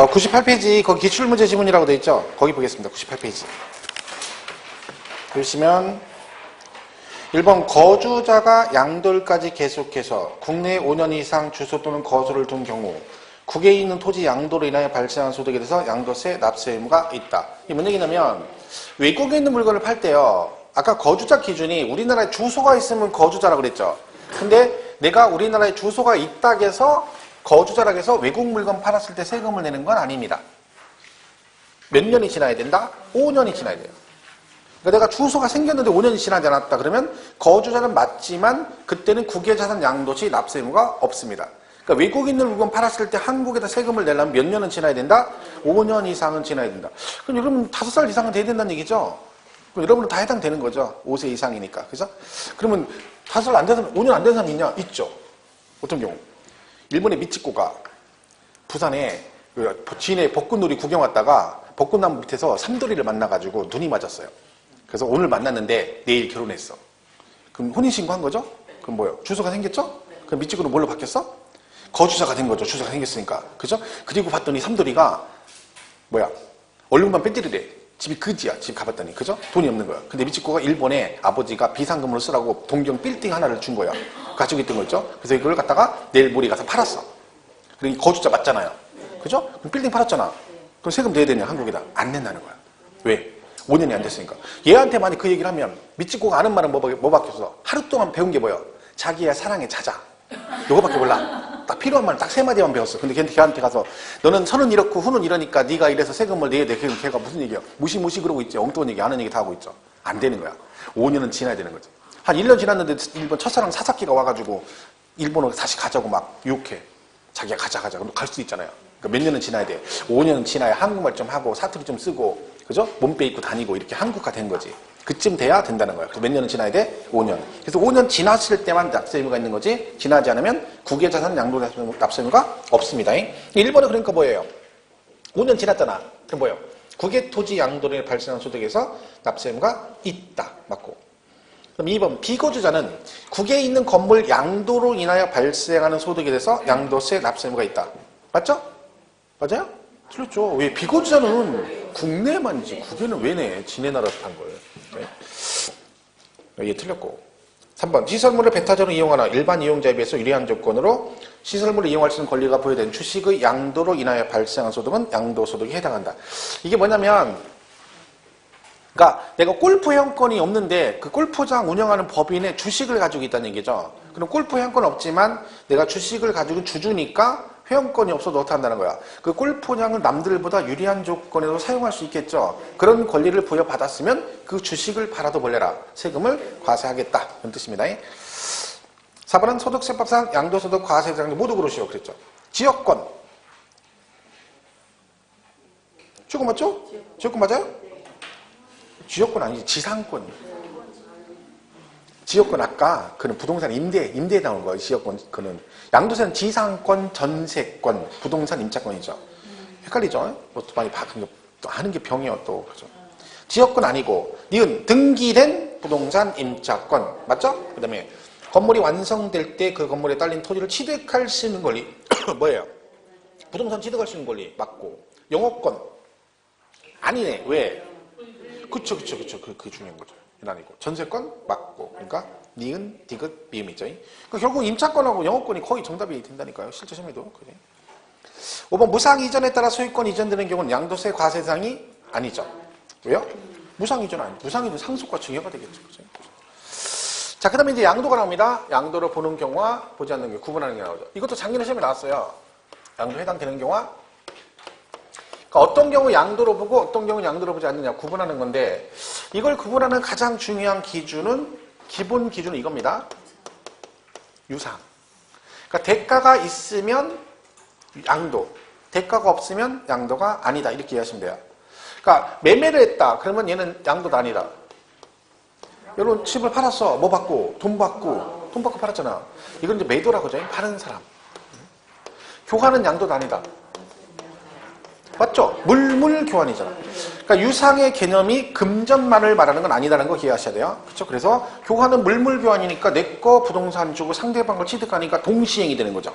98페이지 거기 기출문제 지문이라고 되어 있죠? 거기 보겠습니다. 98페이지. 보시면 1번 거주자가 양도일까지 계속해서 국내에 5년 이상 주소 또는 거소를 둔 경우 국외에 있는 토지 양도로 인하여 발생한 소득에 대해서 양도세 납세 의무가 있다. 이게 뭔 얘기냐면 외국에 있는 물건을 팔 때요. 아까 거주자 기준이 우리나라에 주소가 있으면 거주자라고 그랬죠. 근데 내가 우리나라에 주소가 있다고 해서 거주자라고 해서 외국 물건 팔았을 때 세금을 내는 건 아닙니다. 몇 년이 지나야 된다? 5년이 지나야 돼요. 그러니까 내가 주소가 생겼는데 5년이 지나지 않았다 그러면 거주자는 맞지만 그때는 국외자산 양도시 납세 의무가 없습니다. 그러니까 외국에 있는 물건 팔았을 때 한국에다 세금을 내려면 몇 년은 지나야 된다? 5년 이상은 지나야 된다. 그럼 여러분 5살 이상은 돼야 된다는 얘기죠? 그럼 여러분은 다 해당되는 거죠. 5세 이상이니까. 그죠? 그러면 5살 안 된 사람, 5년 안 된 사람 있냐? 있죠. 어떤 경우? 일본의 미치코가 부산에 지인의 벚꽃놀이 구경 왔다가 벚꽃나무 밑에서 삼돌이를 만나가지고 눈이 맞았어요. 그래서 오늘 만났는데 내일 결혼했어. 그럼 혼인신고 한 거죠? 그럼 뭐예요? 주소가 생겼죠? 그럼 미치코는 뭘로 바뀌었어? 거주자가 된 거죠. 주소가 생겼으니까. 그죠? 그리고 봤더니 삼돌이가 뭐야? 얼굴만 뺀띠리래. 집이 그지야. 집 가봤더니. 그죠? 돈이 없는 거야. 근데 미치코가 일본에 아버지가 비상금으로 쓰라고 동경 빌딩 하나를 준 거야. 가지고 있던 거 있죠? 그래서 이걸 갖다가 내일 모레 가서 팔았어. 그리고 거주자 맞잖아요. 그죠? 그럼 빌딩 팔았잖아. 그럼 세금 내야 되냐? 한국에다. 안 낸다는 거야. 왜? 5년이 안 됐으니까. 얘한테 만약 그 얘기를 하면 미치코가 아는 말은 뭐 바뀌었어? 하루 동안 배운 게 뭐야? 자기야 사랑에 찾아. 요거밖에 몰라. 딱 필요한 말은 딱 3마디만 배웠어. 근데 걔한테 가서 너는 선은 이렇고 후는 이러니까 네가 이래서 세금을 내야 돼. 걔가 무슨 얘기야? 무시무시 그러고 있지. 엉뚱한 얘기 아는 얘기 다 하고 있죠. 안 되는 거야. 5년은 지나야 되는 거지. 한 1년 지났는데 일본 첫사랑 사사키가 와가지고 일본으로 다시 가자고 막 유혹해. 자기가 가자. 그럼 갈 수 있잖아요. 그러니까 몇 년은 지나야 돼. 5년은 지나야 한국말 좀 하고 사투리 좀 쓰고 그죠? 몸빼 입고 다니고 이렇게 한국화 된 거지. 그쯤 돼야 된다는 거야. 그래서 몇 년은 지나야 돼? 5년. 그래서 5년 지났을 때만 납세 의무가 있는 거지 지나지 않으면 국외자산 양도 납세 의무가 없습니다. 일본은 그러니까 뭐예요? 5년 지났잖아. 그럼 뭐예요? 국외토지 양도로 발생한 소득에서 납세 의무가 있다. 맞고. 그럼 2번 비거주자는 국외에 있는 건물 양도로 인하여 발생하는 소득에 대해서 양도세 납세 의무가 있다. 맞죠? 맞아요? 틀렸죠. 왜? 비거주자는 국내만이지 국외는 왜 내? 지네 나라에서 판 거예요. 네? 얘 틀렸고. 3번 시설물을 배타적으로 이용하나 일반 이용자에 비해서 유리한 조건으로 시설물을 이용할 수 있는 권리가 부여된 주식의 양도로 인하여 발생한 소득은 양도소득에 해당한다. 이게 뭐냐면 그러니까 내가 골프 회원권이 없는데 그 골프장 운영하는 법인의 주식을 가지고 있다는 얘기죠. 그럼 골프 회원권 없지만 내가 주식을 가지고 주주니까 회원권이 없어도 어떻게 한다는 거야. 그 골프장을 남들보다 유리한 조건에서 사용할 수 있겠죠. 그런 권리를 부여받았으면 그 주식을 팔아도 벌려라. 세금을 과세하겠다. 그런 뜻입니다. 4번은 소득세법상 양도소득 과세 대상자 모두 그러시오. 그랬죠. 지역권. 지역권 맞죠? 지역권 맞아요? 지역권 아니지. 지상권. 지역권 아까 그는 부동산 임대에 나온 거예요. 지역권 그는 양도세는 지상권, 전세권, 부동산 임차권이죠. 헷갈리죠? 또 많이 하는 게 병이에요 또 그죠? 지역권 아니고 니은 등기된 부동산 임차권 맞죠? 그다음에 건물이 완성될 때 그 건물에 딸린 토지를 취득할 수 있는 권리 뭐예요? 부동산 취득할 수 있는 권리 맞고 영업권 아니네 왜? 그쵸 그게 중요한 거죠. 아니고 전세권 맞고 그러니까 니은, 디귿, 미음이죠. 그러니까 결국 임차권하고 영업권이 거의 정답이 된다니까요. 실제 시험에도. 그래. 5번 무상 이전에 따라 소유권 이전되는 경우는 양도세 과세 대상이 아니죠. 왜요? 무상 이전 아니죠. 무상 이전 상속과 증여가 되겠죠. 그죠? 자, 그 다음에 이제 양도가 나옵니다. 양도를 보는 경우와 보지 않는 경우 구분하는 게 나오죠. 이것도 작년에 시험에 나왔어요. 양도 해당되는 경우와 그러니까 어떤 경우 양도로 보고 어떤 경우 양도로 보지 않느냐 구분하는 건데 이걸 구분하는 가장 중요한 기준은 기본 기준은 이겁니다. 유상. 그러니까 대가가 있으면 양도, 대가가 없으면 양도가 아니다 이렇게 이해하시면 돼요. 그러니까 매매를 했다 그러면 얘는 양도도 아니다. 여러분 집을 팔았어. 뭐 받고? 돈 받고 팔았잖아. 이건 이제 매도라고 하죠. 파는 사람. 교환은 양도도 아니다. 맞죠? 물물 교환이잖아. 그러니까 유상의 개념이 금전만을 말하는 건 아니다라는 거 기억하셔야 돼요. 그렇죠? 그래서 교환은 물물 교환이니까 내 거 부동산 주고 상대방 걸 취득하니까 동시행이 되는 거죠.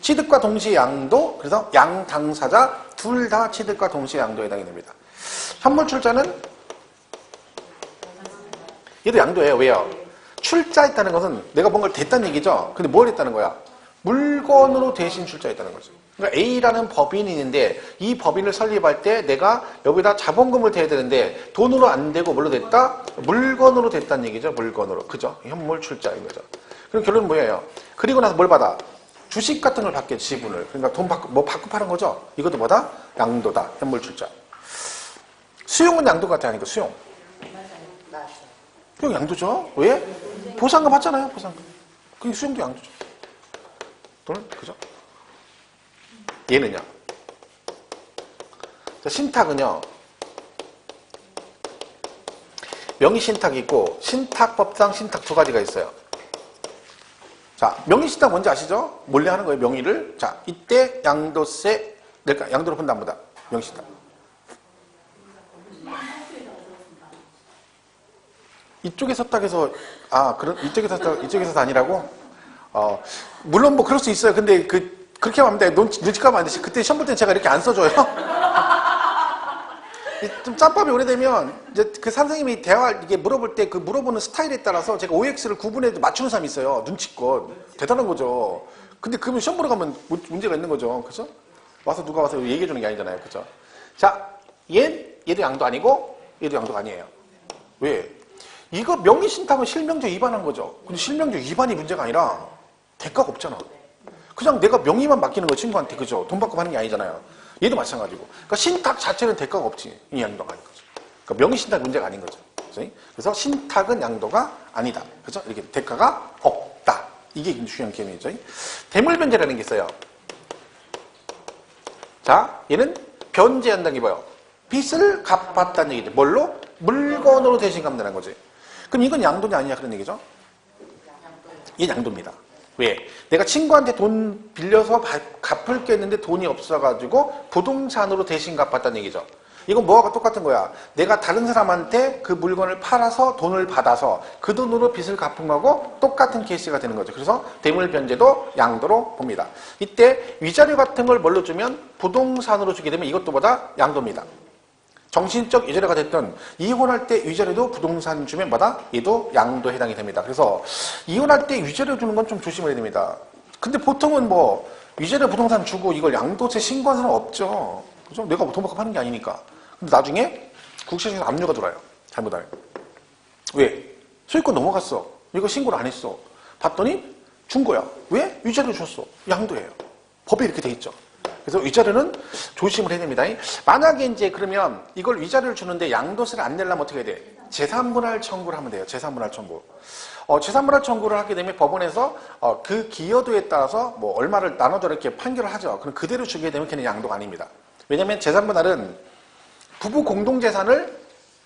취득과 동시에 양도, 그래서 양 당사자 둘 다 취득과 동시에 양도에 해당이 됩니다. 현물출자는 얘도 양도예요. 왜요? 출자했다는 것은 내가 뭔가를 댔다는 얘기죠. 근데 뭘 했다는 거야? 물건으로 대신 출자했다는 거죠. 그러니까 A라는 법인이 있는데 이 법인을 설립할 때 내가 여기다 자본금을 대야 되는데 돈으로 안 되고 뭘로 됐다? 물건으로 됐다는 얘기죠. 물건으로. 그죠? 현물 출자인 거죠. 그럼 결론은 뭐예요? 그리고 나서 뭘 받아? 주식 같은 걸 받게 지분을. 그러니까 돈 받고 뭐 받고 파는 거죠. 이것도 뭐다? 양도다. 현물 출자. 수용은 양도 같아 하니까 수용. 수용 양도죠. 왜? 보상금 받잖아요. 보상금. 그게 수용도 양도죠. 돈은 그죠? 얘는요. 자, 신탁은요. 명의신탁이 있고 신탁법상 신탁 두 가지가 있어요. 자, 명의신탁 뭔지 아시죠? 몰래 하는 거예요. 명의를. 자, 이때 양도세 낼까? 양도로 푼다 안 보다. 명의신탁. 이쪽에서 딱 해서 이쪽에서 아니라고? 물론 뭐 그럴 수 있어요. 근데 그렇게 하면 안 돼. 눈치 까면 안 돼. 그때 시험 볼 때는 제가 이렇게 안 써줘요. 좀 짬밥이 오래되면 이제 그 선생님이 이게 물어볼 때 그 물어보는 스타일에 따라서 제가 OX를 구분해도 맞추는 사람이 있어요. 눈치껏. 대단한 거죠. 근데 그러면 시험 보러 가면 문제가 있는 거죠. 그죠? 누가 와서 얘기해 주는 게 아니잖아요. 그죠? 자, 얘도 양도 아니고 얘도 양도가 아니에요. 왜? 이거 명의신탁은 실명제 위반한 거죠. 근데 실명제 위반이 문제가 아니라 대가가 없잖아. 그냥 내가 명의만 맡기는 거야, 친구한테. 그죠? 돈 받고 하는 게 아니잖아요. 얘도 마찬가지고. 그러니까 신탁 자체는 대가가 없지. 이 양도가 아닌 거죠. 그러니까 명의신탁 문제가 아닌 거죠. 그죠? 그래서 신탁은 양도가 아니다. 그죠? 이렇게 대가가 없다. 이게 중요한 개념이죠. 대물변제라는 게 있어요. 자, 얘는 변제한다는 게 뭐예요? 빚을 갚았다는 얘기죠. 뭘로? 물건으로 대신 갚는다는 거지. 그럼 이건 양도냐 아니냐 그런 얘기죠? 이게 양도입니다. 왜? 내가 친구한테 돈 빌려서 갚을 게 있는데 돈이 없어가지고 부동산으로 대신 갚았다는 얘기죠. 이건 뭐가 똑같은 거야? 내가 다른 사람한테 그 물건을 팔아서 돈을 받아서 그 돈으로 빚을 갚은 거고 똑같은 케이스가 되는 거죠. 그래서 대물변제도 양도로 봅니다. 이때 위자료 같은 걸 뭘로 주면 부동산으로 주게 되면 이것도 보다 양도입니다. 정신적 위자료가 됐든 이혼할 때 위자료도 부동산 주면 뭐다? 얘도 양도에 해당이 됩니다. 그래서 이혼할 때 위자료 주는 건 좀 조심해야 됩니다. 근데 보통은 뭐 위자료 부동산 주고 이걸 양도세 신고한 사람 없죠. 그죠? 내가 돈 받고 파는 게 아니니까. 근데 나중에 국세청에서 압류가 들어와요. 잘못하면. 왜? 소유권 넘어갔어. 이거 신고를 안 했어. 봤더니 준 거야. 왜? 위자료 줬어. 양도예요. 법에 이렇게 돼 있죠. 그래서 위자료는 조심을 해야 됩니다. 만약에 이제 그러면 이걸 위자료를 주는데 양도세를 안 내려면 어떻게 해야 돼? 재산분할 청구를 하면 돼요. 재산분할 청구. 재산분할 청구를 하게 되면 법원에서 그 기여도에 따라서 뭐 얼마를 나눠줘 이렇게 판결을 하죠. 그럼 그대로 주게 되면 걔는 양도가 아닙니다. 왜냐하면 재산분할은 부부 공동재산을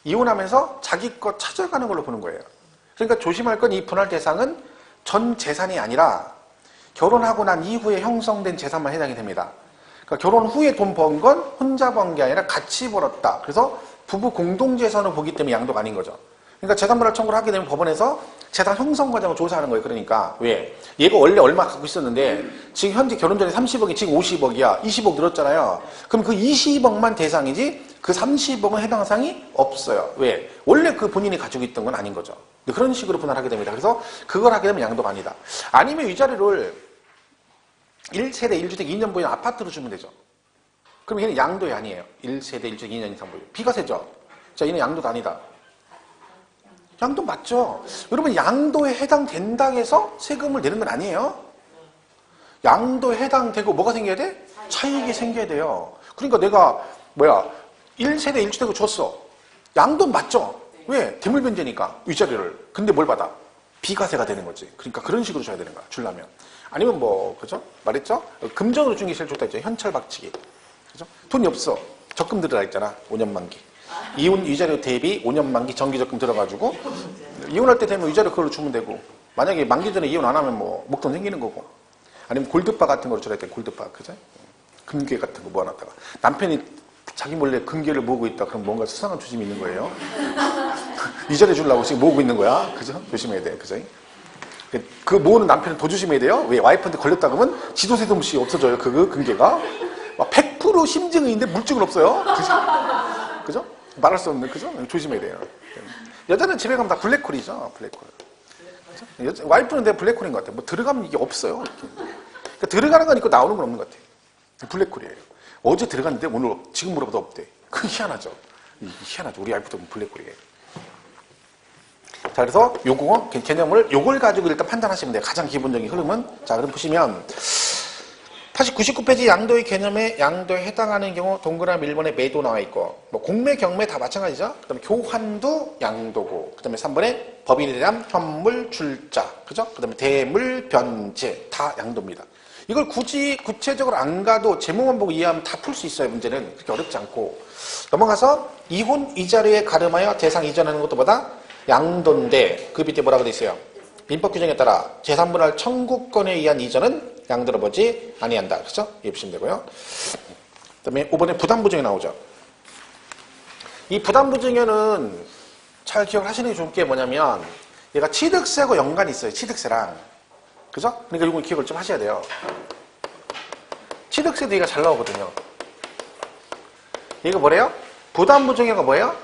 이혼하면서 자기 것 찾아가는 걸로 보는 거예요. 그러니까 조심할 건 이 분할 대상은 전 재산이 아니라 결혼하고 난 이후에 형성된 재산만 해당이 됩니다. 그러니까 결혼 후에 돈 번 건 혼자 번 게 아니라 같이 벌었다. 그래서 부부 공동재산으로 보기 때문에 양도가 아닌 거죠. 그러니까 재산분할 청구를 하게 되면 법원에서 재산 형성 과정을 조사하는 거예요. 그러니까 왜? 얘가 원래 얼마 갖고 있었는데 지금 현재 결혼 전에 30억이 지금 50억이야. 20억 늘었잖아요. 그럼 그 20억만 대상이지 그 30억은 해당 사항이 없어요. 왜? 원래 그 본인이 가지고 있던 건 아닌 거죠. 그런 식으로 분할하게 됩니다. 그래서 그걸 하게 되면 양도가 아니다. 아니면 위자료를 1세대 1주택 2년 보유 아파트로 주면 되죠. 그럼 얘는 양도이 아니에요. 1세대 1주택 2년 이상 보유. 비과세죠. 자, 얘는 양도가 아니다. 양도 맞죠? 여러분 양도에 해당된다 해서 세금을 내는 건 아니에요. 양도에 해당되고 뭐가 생겨야 돼? 차익이 생겨야 돼요. 그러니까 내가 1세대 1주택을 줬어. 양도 맞죠? 왜? 대물변제니까 위자료를. 근데 뭘 받아? 비과세가 되는 거지. 그러니까 그런 식으로 줘야 되는 거야. 주려면. 아니면 그죠? 말했죠? 금전으로 주는 게 제일 좋다 했죠. 현찰 박치기. 그죠? 돈이 없어. 적금 들어라 했잖아. 5년 만기. 이혼 위자료 대비 5년 만기 정기 적금 들어가지고 이혼할 때 되면 위자료 그걸로 주면 되고 만약에 만기 전에 이혼 안 하면 목돈 생기는 거고 아니면 골드바 같은 거로 줘야 돼. 골드바. 그죠? 금괴 같은 거 모아놨다가 남편이 자기 몰래 금괴를 모으고 있다. 그럼 뭔가 수상한 조짐이 있는 거예요. 위자료 주려고 지금 모으고 있는 거야. 그죠? 조심해야 돼. 그죠? 그 모으는 남편은 더 조심해야 돼요. 왜? 와이프한테 걸렸다 그러면 지도세도 없이 없어져요. 그 금괴가. 100% 의무로 심증인데 물증은 없어요. 그죠? 그죠? 말할 수 없는, 그죠? 조심해야 돼요. 여자는 집에 가면 다 블랙홀이죠. 블랙홀. 그죠? 와이프는 내 블랙홀인 것 같아요. 뭐 들어가면 이게 없어요. 이렇게. 그러니까 들어가는 건 있고 나오는 건 없는 것 같아요. 블랙홀이에요. 어제 들어갔는데 오늘 지금 물어봐도 없대. 그건 희한하죠. 희한하죠. 우리 와이프도 블랙홀이에요. 자, 그래서 요거 개념을 요걸 가지고 일단 판단하시면 돼요. 가장 기본적인 흐름은. 자, 그럼 보시면 99페이지 양도의 개념에 양도에 해당하는 경우 동그라미 1번에 매도 나와 있고, 뭐 공매, 경매 다 마찬가지죠. 그 다음에 교환도 양도고, 그 다음에 3번에 법인에 대한 현물 출자, 그죠? 그 다음에 대물 변제 다 양도입니다. 이걸 굳이 구체적으로 안 가도 제목만 보고 이해하면 다 풀 수 있어요. 문제는 그렇게 어렵지 않고. 넘어가서 이혼 이자료에 가름하여 대상 이전하는 것도 보다 양도인데 그 밑에 뭐라고 돼 있어요? 민법 규정에 따라 재산분할 청구권에 의한 이전은 양도로 보지 아니한다. 그렇죠? 이해 보시면 되고요. 그다음에 5번에 부담부증이 나오죠. 이 부담부증에는 잘 기억하시는 게 좋은 게 뭐냐면 얘가 취득세하고 연관이 있어요. 취득세랑. 그죠? 그러니까 이거 기억을 좀 하셔야 돼요. 취득세도 얘가 잘 나오거든요. 이거 뭐래요? 부담부증여가 뭐예요?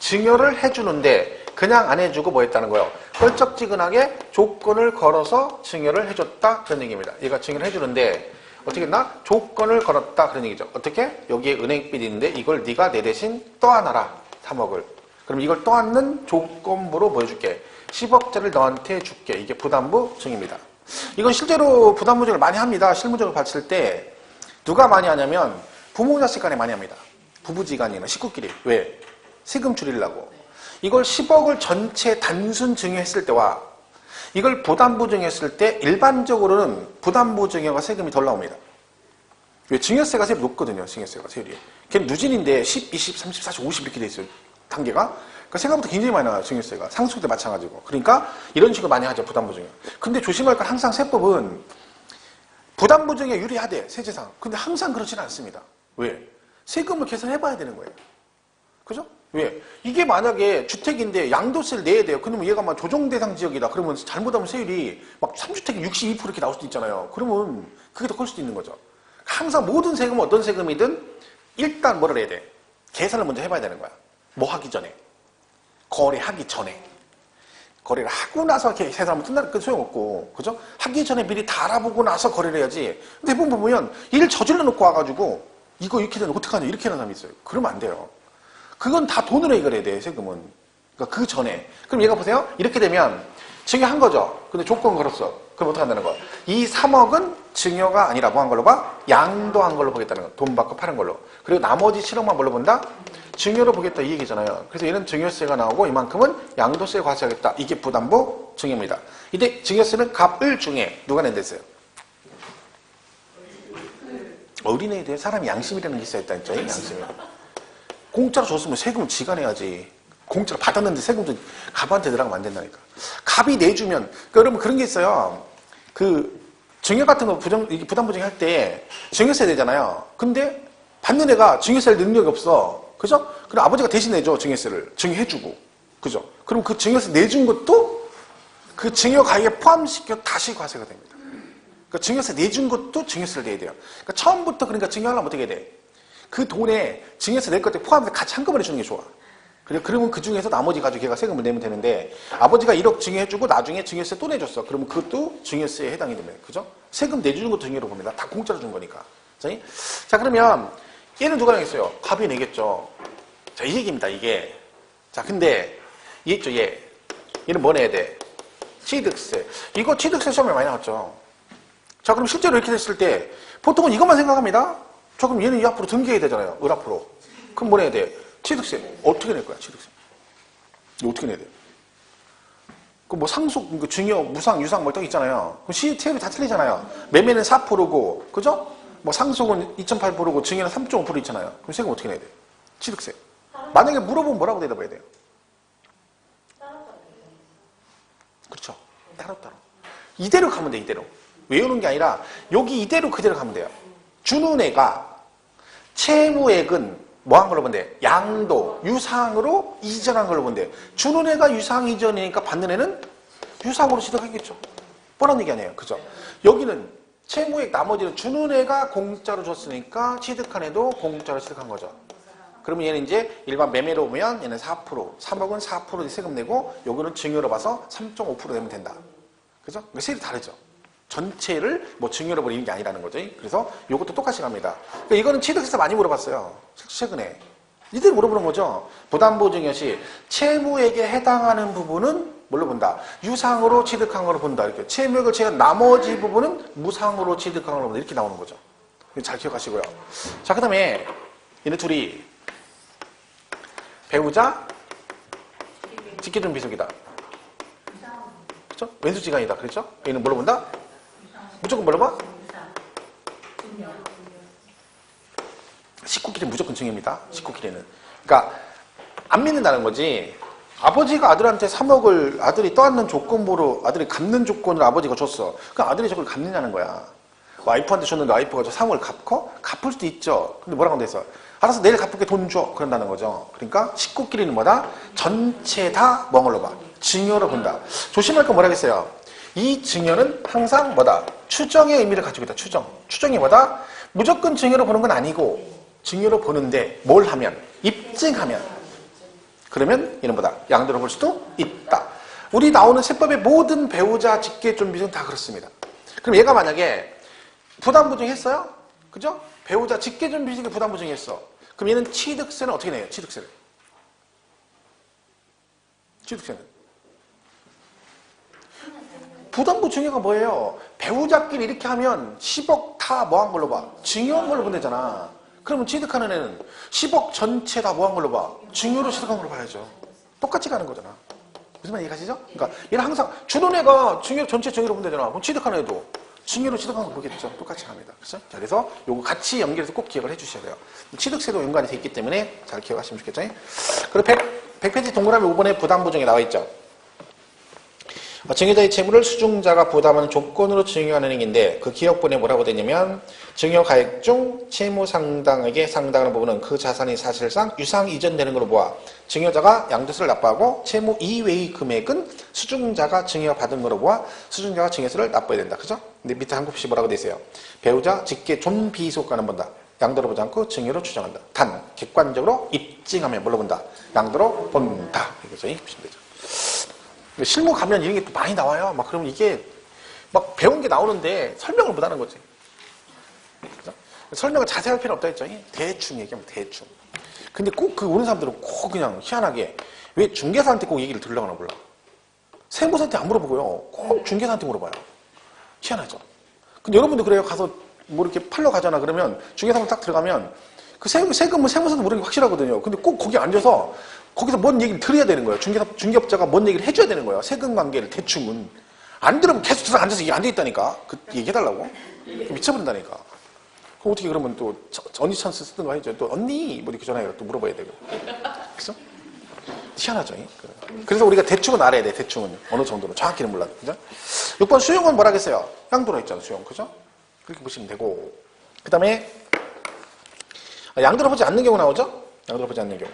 증여를 해주는데 그냥 안 해주고 뭐 했다는 거예요? 껄쩍지근하게 조건을 걸어서 증여를 해줬다 그런 얘기입니다. 얘가 증여를 해주는데 어떻게 했나? 조건을 걸었다 그런 얘기죠. 어떻게? 여기에 은행빚이 있는데 이걸 네가 내 대신 떠안아라 3억을. 그럼 이걸 떠안는 조건부로 보여줄게. 10억짜리를 너한테 줄게. 이게 부담부증입니다. 이건 실제로 부담부증을 많이 합니다. 실무적으로 봤을 때 누가 많이 하냐면 부모 자식 간에 많이 합니다. 부부지간이나 식구끼리. 왜? 세금 줄이려고. 이걸 10억을 전체 단순 증여했을 때와 이걸 부담부 증여했을 때 일반적으로는 부담부 증여가 세금이 덜 나옵니다. 왜? 증여세가 세금 높거든요. 증여세가 세율이. 걔는 누진인데 10, 20, 30, 40, 50 이렇게 돼 있어요. 단계가. 그러니까 생각보다 굉장히 많이 나와요. 증여세가. 상속 때 마찬가지고. 그러니까 이런 식으로 많이 하죠. 부담부 증여. 근데 조심할 건 항상 세법은 부담부 증여 유리하대. 세제상. 근데 항상 그렇지는 않습니다. 왜? 세금을 계산해봐야 되는 거예요. 그죠? 왜? 이게 만약에 주택인데 양도세를 내야 돼요. 그러면 얘가 막 조정대상 지역이다. 그러면 잘못하면 세율이 막 3주택이 62% 이렇게 나올 수도 있잖아요. 그러면 그게 더 클 수도 있는 거죠. 항상 모든 세금은 어떤 세금이든 일단 뭐를 해야 돼? 계산을 먼저 해봐야 되는 거야. 뭐 하기 전에. 거래하기 전에. 거래를 하고 나서 이렇게 계산하면 끝나는 건 소용없고. 그죠? 하기 전에 미리 다 알아보고 나서 거래를 해야지. 근데 대부분 보면 일 저질러 놓고 와가지고 이거 이렇게 되면 어떡하냐 이렇게 하는 사람이 있어요. 그러면 안 돼요. 그건 다 돈으로 해결해야 돼, 세금은. 그러니까 그 전에. 그럼 얘가 보세요. 이렇게 되면 증여한 거죠. 근데 조건 걸었어. 그럼 어떻게 한다는 거야? 이 3억은 증여가 아니라 뭐 한 걸로 봐? 양도한 걸로 보겠다는 거야. 돈 받고 파는 걸로. 그리고 나머지 7억만 뭘로 본다? 증여로 보겠다 이 얘기잖아요. 그래서 얘는 증여세가 나오고 이만큼은 양도세에 과세하겠다. 이게 부담부 증여입니다. 이때 증여세는 갑을 중에 누가 낸댔어요? 어린애에 대해 사람이 양심이라는 게 있어야 했다니까. 양심이. 공짜로 줬으면 세금을 지가 내야지. 공짜로 받았는데 세금도 갑한테 들어가면 안 된다니까. 갑이 내주면, 그러니까 여러분 그런 게 있어요. 그, 증여 같은 거 부담부증 할 때 증여세 내잖아요. 근데 받는 애가 증여세 낼 능력이 없어. 그죠? 그럼 아버지가 대신 내줘, 증여세를. 증여해주고. 그죠? 그럼 그 증여세 내준 것도 그 증여 가액에 포함시켜 다시 과세가 됩니다. 그러니까 증여세 내준 것도 증여세를 내야 돼요. 그러니까 처음부터 그러니까 증여하려면 어떻게 해야 돼? 그 돈에 증여세 낼 것들 포함해서 같이 한꺼번에 주는 게 좋아. 그러면 그 중에서 나머지 가지고 걔가 세금을 내면 되는데 아버지가 1억 증여해주고 나중에 증여세 또 내줬어. 그러면 그것도 증여세에 해당이 됩니다. 그죠? 세금 내주는 것도 증여로 봅니다. 다 공짜로 준 거니까. 자, 그러면 얘는 누가 내겠어요? 갑이 내겠죠. 자, 이 얘기입니다. 이게. 자, 근데 이해했죠? 얘는 뭐 내야 돼? 취득세. 이거 취득세 시험에 많이 나왔죠. 자, 그럼 실제로 이렇게 됐을 때 보통은 이것만 생각합니다. 자, 그럼 얘는 이 앞으로 등기해야 되잖아요. 을 앞으로. 그럼 뭐 내야 돼? 취득세. 어떻게 낼 거야, 취득세? 이거 어떻게 내야 돼? 그 뭐 상속, 증여, 무상, 유상 뭐 딱 있잖아요. 그럼 세율이 다 틀리잖아요. 매매는 4%고, 그죠? 뭐 상속은 2.8%고, 증여는 3.5% 있잖아요. 그럼 세금 어떻게 내야 돼? 취득세. 만약에 물어보면 뭐라고 대답해야 돼요? 그렇죠. 따로따로. 이대로 가면 돼, 이대로. 외우는 게 아니라, 여기 이대로 그대로 가면 돼요. 주는 애가 채무액은 뭐 한 걸로 본대? 양도, 유상으로 이전한 걸로 본대. 주는 애가 유상 이전이니까 받는 애는 유상으로 취득하겠죠. 뻔한 얘기 아니에요. 그죠? 여기는 채무액 나머지는 주는 애가 공짜로 줬으니까 취득한 애도 공짜로 취득한 거죠. 그러면 얘는 이제 일반 매매로 보면 얘는 4%, 3억은 4% 세금 내고 요거는 증여로 봐서 3.5% 내면 된다. 그죠? 세율이 다르죠. 전체를 뭐 증여로 버리는 게 아니라는 거죠. 그래서 요것도 똑같이 갑니다. 그러니까 이거는 취득세에서 많이 물어봤어요. 최근에. 이들 물어보는 거죠. 부담보증여시 채무액에 해당하는 부분은 뭘로 본다? 유상으로 취득한 걸로 본다. 이렇게. 채무액을 제한 나머지 부분은 무상으로 취득한 걸로 본다. 이렇게 나오는 거죠. 잘 기억하시고요. 자, 그 다음에 얘네 둘이 배우자 직계준 비속이다. 그렇죠? 왼수지간이다. 그렇죠? 얘는 뭘로 본다? 무조건 뭘로 봐? 19길은 무조건 증여입니다. 19길에는. 그러니까 안 믿는다는 거지. 아버지가 아들한테 3억을 아들이 떠안는 조건부로 아들이 갚는 조건을 아버지가 줬어. 그럼 아들이 저걸 갚느냐는 거야. 와이프한테 줬는데 와이프가 저 3억을 갚을 수도 있죠. 근데 뭐라고 돼서 알아서 내일 갚을게 돈 줘. 그런다는 거죠. 그러니까 19길이는 뭐다? 전체 다 뭐로 봐? 증여로 본다. 조심할 건 뭐라겠어요? 이 증여는 항상 뭐다? 추정의 의미를 가지고 있다. 추정이 뭐다? 무조건 증여로 보는 건 아니고 증여로 보는데 뭘 하면? 입증하면. 그러면 얘는 뭐다? 양도로 볼 수도 있다. 우리 나오는 세법의 모든 배우자 직계존비는 다 그렇습니다. 그럼 얘가 만약에 부담보증 했어요? 그죠? 배우자 직계존비직에 부담보증 했어. 그럼 얘는 취득세는 어떻게 내요? 취득세는. 부담보증여가 뭐예요? 배우자끼리 이렇게 하면 10억 다 뭐 한 걸로 봐? 증여한 걸로 본대잖아. 그러면 취득하는 애는 10억 전체 다 뭐 한 걸로 봐? 증여로 취득한 걸로 봐야죠. 똑같이 가는 거잖아. 무슨 말 이해가시죠? 그러니까 얘는 항상 주는 애가 증여 전체 증여로 본대잖아. 그럼 취득하는 애도 증여로 취득한 거 보겠죠. 똑같이 갑니다. 그렇죠? 자, 그래서 요거 같이 연결해서 꼭 기억을 해주셔야 돼요. 취득세도 연관이 돼 있기 때문에 잘 기억하시면 좋겠죠. 그리고 100페이지 동그라미 5번에 부담보증에 나와 있죠. 증여자의 채무를 수중자가 부담하는 조건으로 증여하는 행위인데 그 기억본에 뭐라고 되냐면 증여가액 중 채무 상당액에 상당하는 부분은 그 자산이 사실상 유상 이전되는 걸로 보아 증여자가 양도세를 납부하고 채무 이외의 금액은 수중자가 증여받은 걸로 보아 수중자가 증여세를 납부해야 된다. 그죠? 근데 밑에 한 곱씩 뭐라고 되세요? 배우자 직계 존비속가는 본다. 양도로 보지 않고 증여로 추정한다. 단 객관적으로 입증하면 뭘로 본다? 양도로 본다. 이거죠. 보시면 되죠. 실무 가면 이런 게 또 많이 나와요. 막 그러면 이게 막 배운 게 나오는데 설명을 못 하는 거지. 그죠? 설명을 자세히 할 필요 없다 했죠. 대충 얘기하면 대충. 근데 꼭 그 오는 사람들은 꼭 그냥 희한하게 왜 중개사한테 꼭 얘기를 들으려고 하나 몰라. 세무사한테 안 물어보고요. 꼭 중개사한테 물어봐요. 희한하죠. 근데 여러분도 그래요. 가서 뭐 이렇게 팔러 가잖아. 그러면 중개사만 딱 들어가면 그 세금은 세무사도 모르는 게 확실하거든요. 근데 꼭 거기 앉아서 거기서 뭔 얘기를 들어야 되는 거예요. 중개업자가 뭔 얘기를 해줘야 되는 거예요. 세금 관계를 대충은. 안 들으면 계속 들어 앉아서 앉아있다니까. 그 얘기해달라고. 미쳐버린다니까. 그럼 어떻게 그러면 또 언니 찬스 쓰든가 해야죠. 또 언니 뭐 이렇게 전화해서 또 물어봐야 되고. 그죠? 희한하죠. 그래서 우리가 대충은 알아야 돼. 대충은. 어느 정도로. 정확히는 몰라도. 그죠? 6번 수용은 뭐라 하겠어요? 양도로 했잖아. 수용. 그죠? 그렇게 보시면 되고. 그 다음에 양도로 보지 않는 경우 나오죠? 양도로 보지 않는 경우.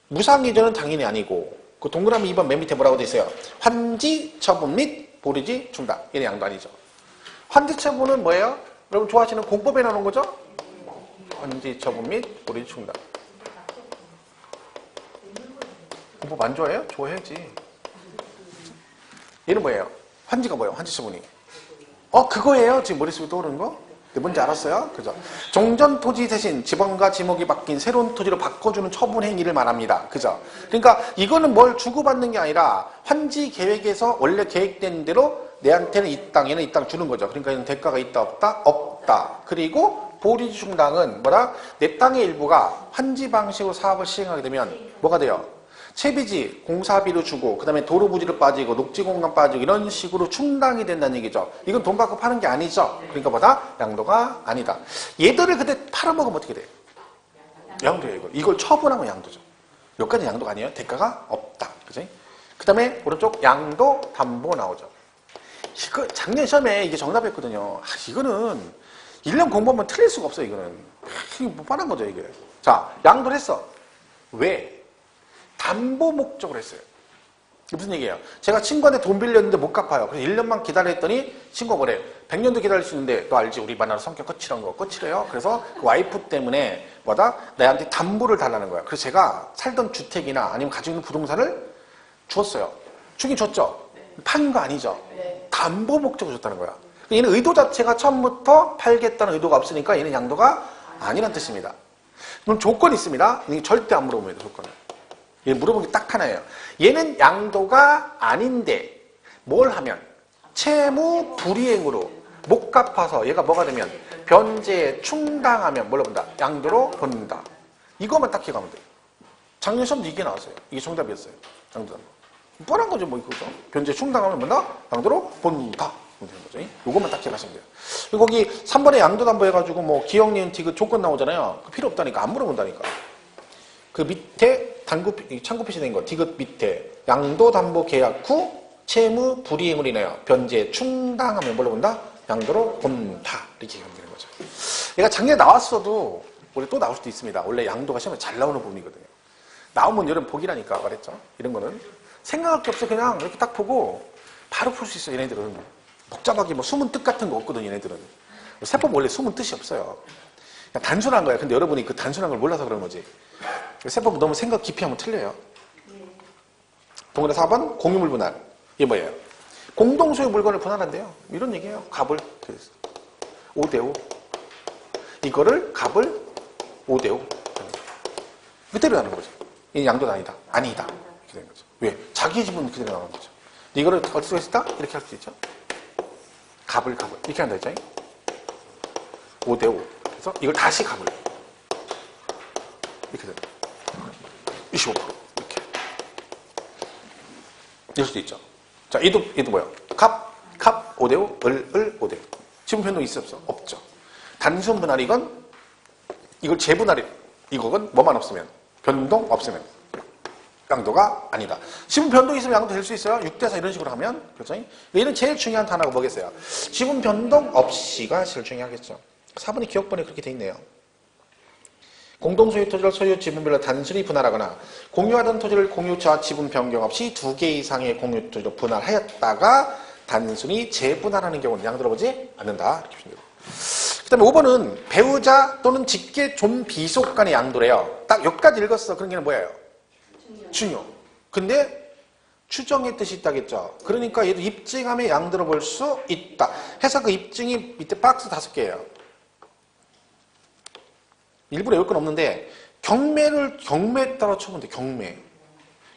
무상이전은 당연히 아니고 그 동그라미 2번 맨 밑에 뭐라고 돼 있어요? 환지 처분 및 보리지 충당. 얘는 양도 아니죠. 환지 처분은 뭐예요? 여러분 좋아하시는 공법에 나오는 거죠? 환지 처분 및 보리지 충당. 공법 안 좋아해요? 좋아해야지. 얘는 뭐예요? 환지가 뭐예요? 환지 처분이. 그거예요? 지금 머릿속에 떠오르는 거? 뭔지 알았어요? 그죠? 종전 토지 대신 지번과 지목이 바뀐 새로운 토지로 바꿔주는 처분 행위를 말합니다. 그죠? 그러니까 이거는 뭘 주고받는 게 아니라 환지 계획에서 원래 계획된 대로 내한테는 이 땅, 얘는 이 땅 주는 거죠. 그러니까 얘는 대가가 있다, 없다? 없다. 그리고 보리 충당은 뭐라? 내 땅의 일부가 환지 방식으로 사업을 시행하게 되면 뭐가 돼요? 채비지, 공사비로 주고 그 다음에 도로 부지로 빠지고 녹지공간 빠지고 이런 식으로 충당이 된다는 얘기죠. 이건 돈 받고 파는 게 아니죠. 그러니까 뭐다? 양도가 아니다. 얘들을 그때 팔아먹으면 어떻게 돼요? 양도예요. 이걸 처분하면 양도죠. 여기까지 양도가 아니에요. 대가가 없다. 그죠? 그 다음에 오른쪽 양도 담보 나오죠. 이거 작년 시험에 이게 정답이었거든요. 이거는 1년 공부하면 틀릴 수가 없어요. 이거는. 이게 뭐 뻔한 거죠. 이게. 자, 양도를 했어. 왜? 담보 목적으로 했어요. 이게 무슨 얘기예요? 제가 친구한테 돈 빌렸는데 못 갚아요. 그래서 1년만 기다렸더니 친구가 뭐래? 100년도 기다릴 수 있는데 너 알지? 우리 만나서 성격 거칠한 거 거칠해요. 그래서 그 와이프 때문에 뭐다? 나한테 담보를 달라는 거야. 그래서 제가 살던 주택이나 아니면 가지고 있는 부동산을 주었어요. 주긴 줬죠? 판 거 아니죠? 담보 목적으로 줬다는 거야. 얘는 의도 자체가 처음부터 팔겠다는 의도가 없으니까 얘는 양도가 아니란 뜻입니다. 그럼 조건이 있습니다. 이게 절대 안 물어보면 돼요, 조건은. 얘 물어본 게 딱 하나예요. 얘는 양도가 아닌데 뭘 하면? 채무 불이행으로 못 갚아서 얘가 뭐가 되면? 변제에 충당하면 뭘로 본다? 양도로 본다. 이것만 딱 기억하면 돼요. 작년 시험도 이게 나왔어요. 이게 정답이었어요. 양도. 뻔한 거죠, 뭐 이거죠. 변제에 충당하면 뭐다? 양도로 본다. 되는 거죠. 이것만 딱 기억하시면 돼요. 그리고 거기 3번에 양도담보 해가지고 뭐 기억, 니은, 디귿 조건 나오잖아요. 그 필요 없다니까. 안 물어본다니까. 그 밑에 참고 표시된 거 디귿 밑에 양도담보 계약 후 채무 불이행으로 인하여 변제 충당하면 뭘로 본다? 양도로 본다. 이렇게 기억하면 되는 거죠. 얘가 작년에 나왔어도 올해 또 나올 수도 있습니다. 원래 양도가 시험에 잘 나오는 부분이거든요. 나오면 여러분 복이라니까 말했죠. 이런 거는 생각할 게 없어. 그냥 이렇게 딱 보고 바로 풀 수 있어요. 얘네들은. 복잡하게 뭐 숨은 뜻 같은 거 없거든요, 얘네들은. 세법 원래 숨은 뜻이 없어요. 그냥 단순한 거야. 근데 여러분이 그 단순한 걸 몰라서 그런 거지. 세법은 너무 생각 깊이 하면 틀려요. 동그라 4번 공유물 분할. 이게 뭐예요? 공동소유 물건을 분할한대요. 이런 얘기예요. 값을 5대5. 이거를 값을 5대5. 그대로 나는 거죠. 이 양도는 아니다. 아니다. 이렇게 되는 거죠. 왜? 자기 집은 그대로 나오는 거죠. 이거를 어떻게 했다? 이렇게 할 수 있죠. 값을 이렇게 한다 했잖아요. 5대5. 그래서 이걸 다시 값을 이렇게 됩니다. 25% 이렇게 이럴 수도 있죠. 자, 얘도 뭐야? 값 5대5, 을 5대5. 지분 변동 있어 없어? 없죠. 단순 분할 이걸 재분할이 이건 뭐만 없으면 변동 없으면 양도가 아니다. 지분 변동이 있으면 양도 될 수 있어요. 6대4 이런 식으로 하면. 그렇죠? 얘는 제일 중요한 단어가 뭐겠어요? 지분 변동 없이가 제일 중요하겠죠. 4번이 기억번에 그렇게 돼 있네요. 공동소유 토지를 소유 지분별로 단순히 분할하거나 공유하던 토지를 공유자와 지분 변경 없이 2개 이상의 공유 토지로 분할하였다가 단순히 재분할하는 경우는 양도로 보지 않는다. 이렇게 보시면 돼요. 그 다음에 5번은 배우자 또는 직계 존비속 간의 양도래요. 딱 여기까지 읽었어. 그런 게 뭐예요? 중요. 근데 추정의 뜻이 있다겠죠. 그러니까 얘도 입증하면 양도로 볼 수 있다. 해서 그 입증이 밑에 박스 5개예요. 일부러 외울 건 없는데 경매에 따라 쳐보면 돼.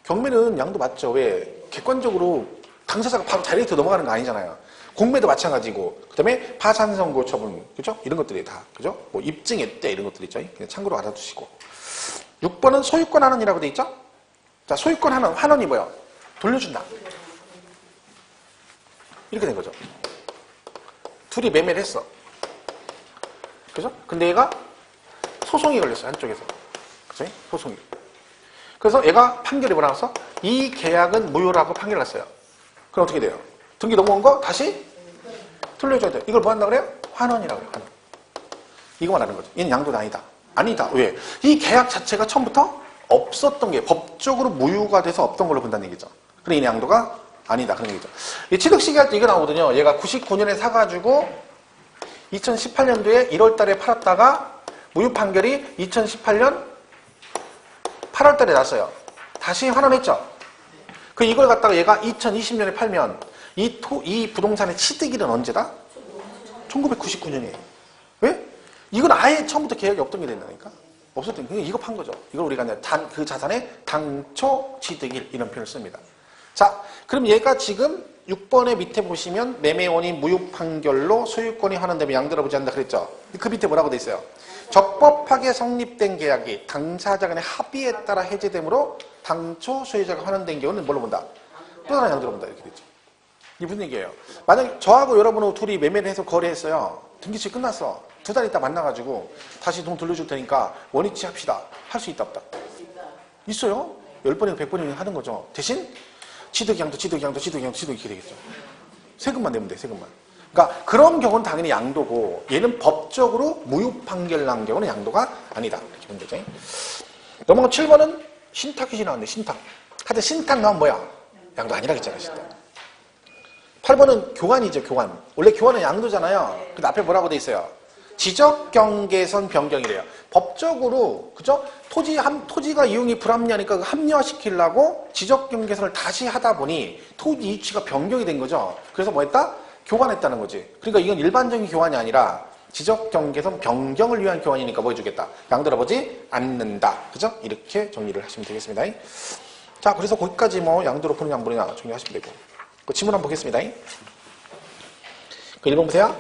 경매는 양도 맞죠. 왜? 객관적으로 당사자가 바로 다이렉트 넘어가는 거 아니잖아요. 공매도 마찬가지고 그다음에 파산선고 처분 그죠? 이런 것들이 다 그죠? 뭐 입증했대 이런 것들 있죠. 그냥 참고로 알아두시고 6번은 소유권 환원이라고 돼 있죠? 자, 소유권 환원이 뭐야? 돌려준다. 이렇게 된 거죠. 둘이 매매를 했어. 그죠? 근데 얘가 소송이 걸렸어요. 한쪽에서. 그죠? 소송이. 그래서 얘가 판결이 뭐라 나왔어? 이 계약은 무효라고 판결을 났어요. 그럼 어떻게 돼요? 등기 넘어온 거 다시 돌려줘야 돼요. 이걸 뭐 한다고 그래요? 환원이라고 해요. 환원. 이거만 하는 거죠. 얘는 양도는 아니다. 아니다. 왜? 이 계약 자체가 처음부터 없었던 게 법적으로 무효가 돼서 없던 걸로 본다는 얘기죠. 그래, 얘는 양도가 아니다. 그런 얘기죠. 이 취득시기 할 때 이거 나오거든요. 얘가 99년에 사가지고 2018년도에 1월 달에 팔았다가 무효 판결이 2018년 8월 달에 났어요. 다시 환원했죠. 그 이걸 갖다가 얘가 2020년에 팔면 이 부동산의 취득일은 언제다? 1999년이에요. 왜? 이건 아예 처음부터 계약이 없던 게 된다니까. 없었던 게 이거 판 거죠. 이걸 우리가 그 자산의 당초 취득일 이런 표현을 씁니다. 자, 그럼 얘가 지금 6번의 밑에 보시면 매매원이 무효 판결로 소유권이 환원되면 양도를 보지 않는다 그랬죠. 그 밑에 뭐라고 돼 있어요? 적법하게 성립된 계약이 당사자 간의 합의에 따라 해제되므로 당초 소유자가 환원된 경우는 뭘로 본다? 또 다른 양도로 본다 이렇게 됐죠. 이게 무슨 얘기예요? 만약 저하고 여러분하고 둘이 매매를 해서 거래했어요. 등기치 끝났어. 2달 있다 만나가지고 다시 돈 돌려줄 테니까 원위치 합시다. 할 수 있다 없다? 있어요. 10번이나 100번이나 하는 거죠. 대신 취득양도 이렇게 되겠죠. 세금만 내면 돼. 세금만. 그러니까 그런 경우는 당연히 양도고 얘는 법적으로 무효 판결 난 경우는 양도가 아니다. 이렇게 보면 되죠. 넘어가 7번은 신탁 퀴즈 나왔는데 신탁. 하여튼 신탁 나오면 뭐야? 양도 아니라 했잖아요. 8번은 교환이죠. 교환. 원래 교환은 양도잖아요. 근데 앞에 뭐라고 돼 있어요? 지적 경계선 변경이래요. 법적으로 그죠? 토지가 이용이 불합리하니까 합리화시키려고 지적 경계선을 다시 하다 보니 토지 이치가 변경이 된 거죠. 그래서 뭐 했다? 교환했다는 거지. 그러니까 이건 일반적인 교환이 아니라 지적 경계선 변경을 위한 교환이니까 뭐 해주겠다? 양도를 보지 않는다. 그죠? 이렇게 정리를 하시면 되겠습니다. 자, 그래서 거기까지 뭐 양도로 푸느냐 안 푸느냐 정리하시면 되고. 그 질문 한번 보겠습니다. 그 1번 보세요.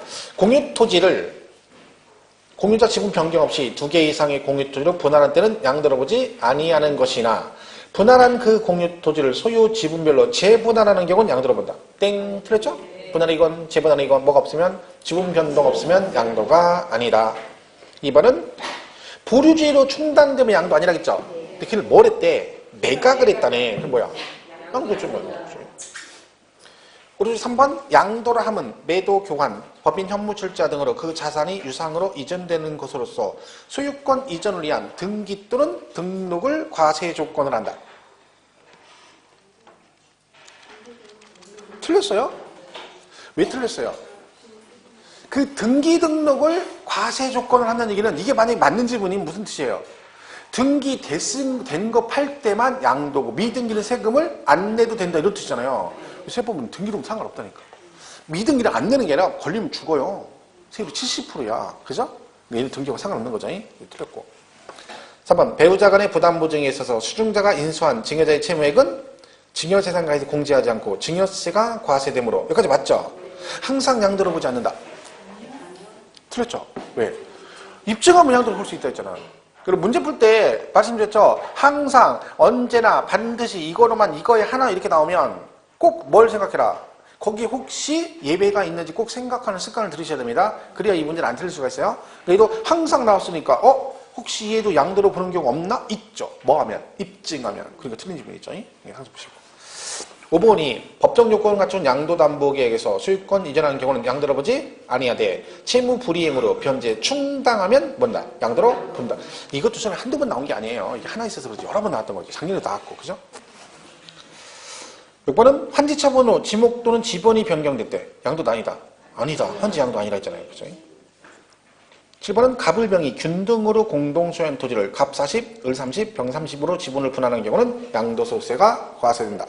공유자 지분 변경 없이 2개 이상의 공유토지로 분할한 때는 양도를 보지 아니하는 것이나 분할한 그 공유토지를 소유 지분별로 재분할하는 경우는 양도를 본다. 땡. 틀렸죠? 분할이건 재분할이건 뭐가 없으면 지분 변동 없으면 양도가 아니다. 2번은 보류지로 충당되면 양도 아니라겠죠? 근데 걔를 뭘 했대? 매각을 했다네. 그게 뭐야? 양도죠. 그리고 3번 양도를 함은 매도, 교환, 법인 현무 출자 등으로 그 자산이 유상으로 이전되는 것으로서 소유권 이전을 위한 등기 또는 등록을 과세 조건을 한다. 틀렸어요? 왜 틀렸어요? 그 등기 등록을 과세 조건을 한다는 얘기는 이게 만약에 맞는 지분이 무슨 뜻이에요? 등기 된 거 팔 때만 양도고 미등기는 세금을 안 내도 된다 이런 뜻이잖아요. 세법은 등기로는 상관없다니까. 미등기를 안 내는 게 아니라 걸리면 죽어요. 세율이 70%야. 그죠? 얘는 등기하고 상관없는 거죠. 틀렸고. 3번 배우자 간의 부담 보증에 있어서 수증자가 인수한 증여자의 채무액은 증여재산가에서 공제하지 않고 증여세가 과세되므로 여기까지 맞죠? 항상 양도를 보지 않는다. 틀렸죠? 왜? 입증하면 양도를 볼 수 있다 했잖아요. 그리고 문제 풀 때 말씀드렸죠? 항상 언제나 반드시 이거로만 이거에 하나 이렇게 나오면 꼭 뭘 생각해라. 거기 혹시 예외가 있는지 꼭 생각하는 습관을 들이셔야 됩니다. 그래야 이 문제는 안 틀릴 수가 있어요. 그래도 항상 나왔으니까 혹시 얘도 양도로 보는 경우 없나? 있죠. 뭐 하면? 입증하면. 그러니까 틀린 지문이 있죠. 항상 보시고. 5번이 법정 요건을 갖춘 양도담보계획에서 소유권 이전하는 경우는 양도로 보지 아니하되 채무 불이행으로 변제 충당하면 뭔다? 양도로 본다. 이것도 전에 한두 번 나온 게 아니에요. 이게 하나 있어서 그렇지 여러 번 나왔던 거지. 작년에도 나왔고. 그죠? 6번은 환지차 번호, 지목 또는 지번이 변경됐대. 양도도 아니다. 아니다. 현지 양도 아니라 했잖아요. 그죠? 7번은 갑을병이 균등으로 공동 소유한 토지를 갑 40, 을 30, 병 30으로 지분을 분할하는 경우는 양도소득세가 과세된다.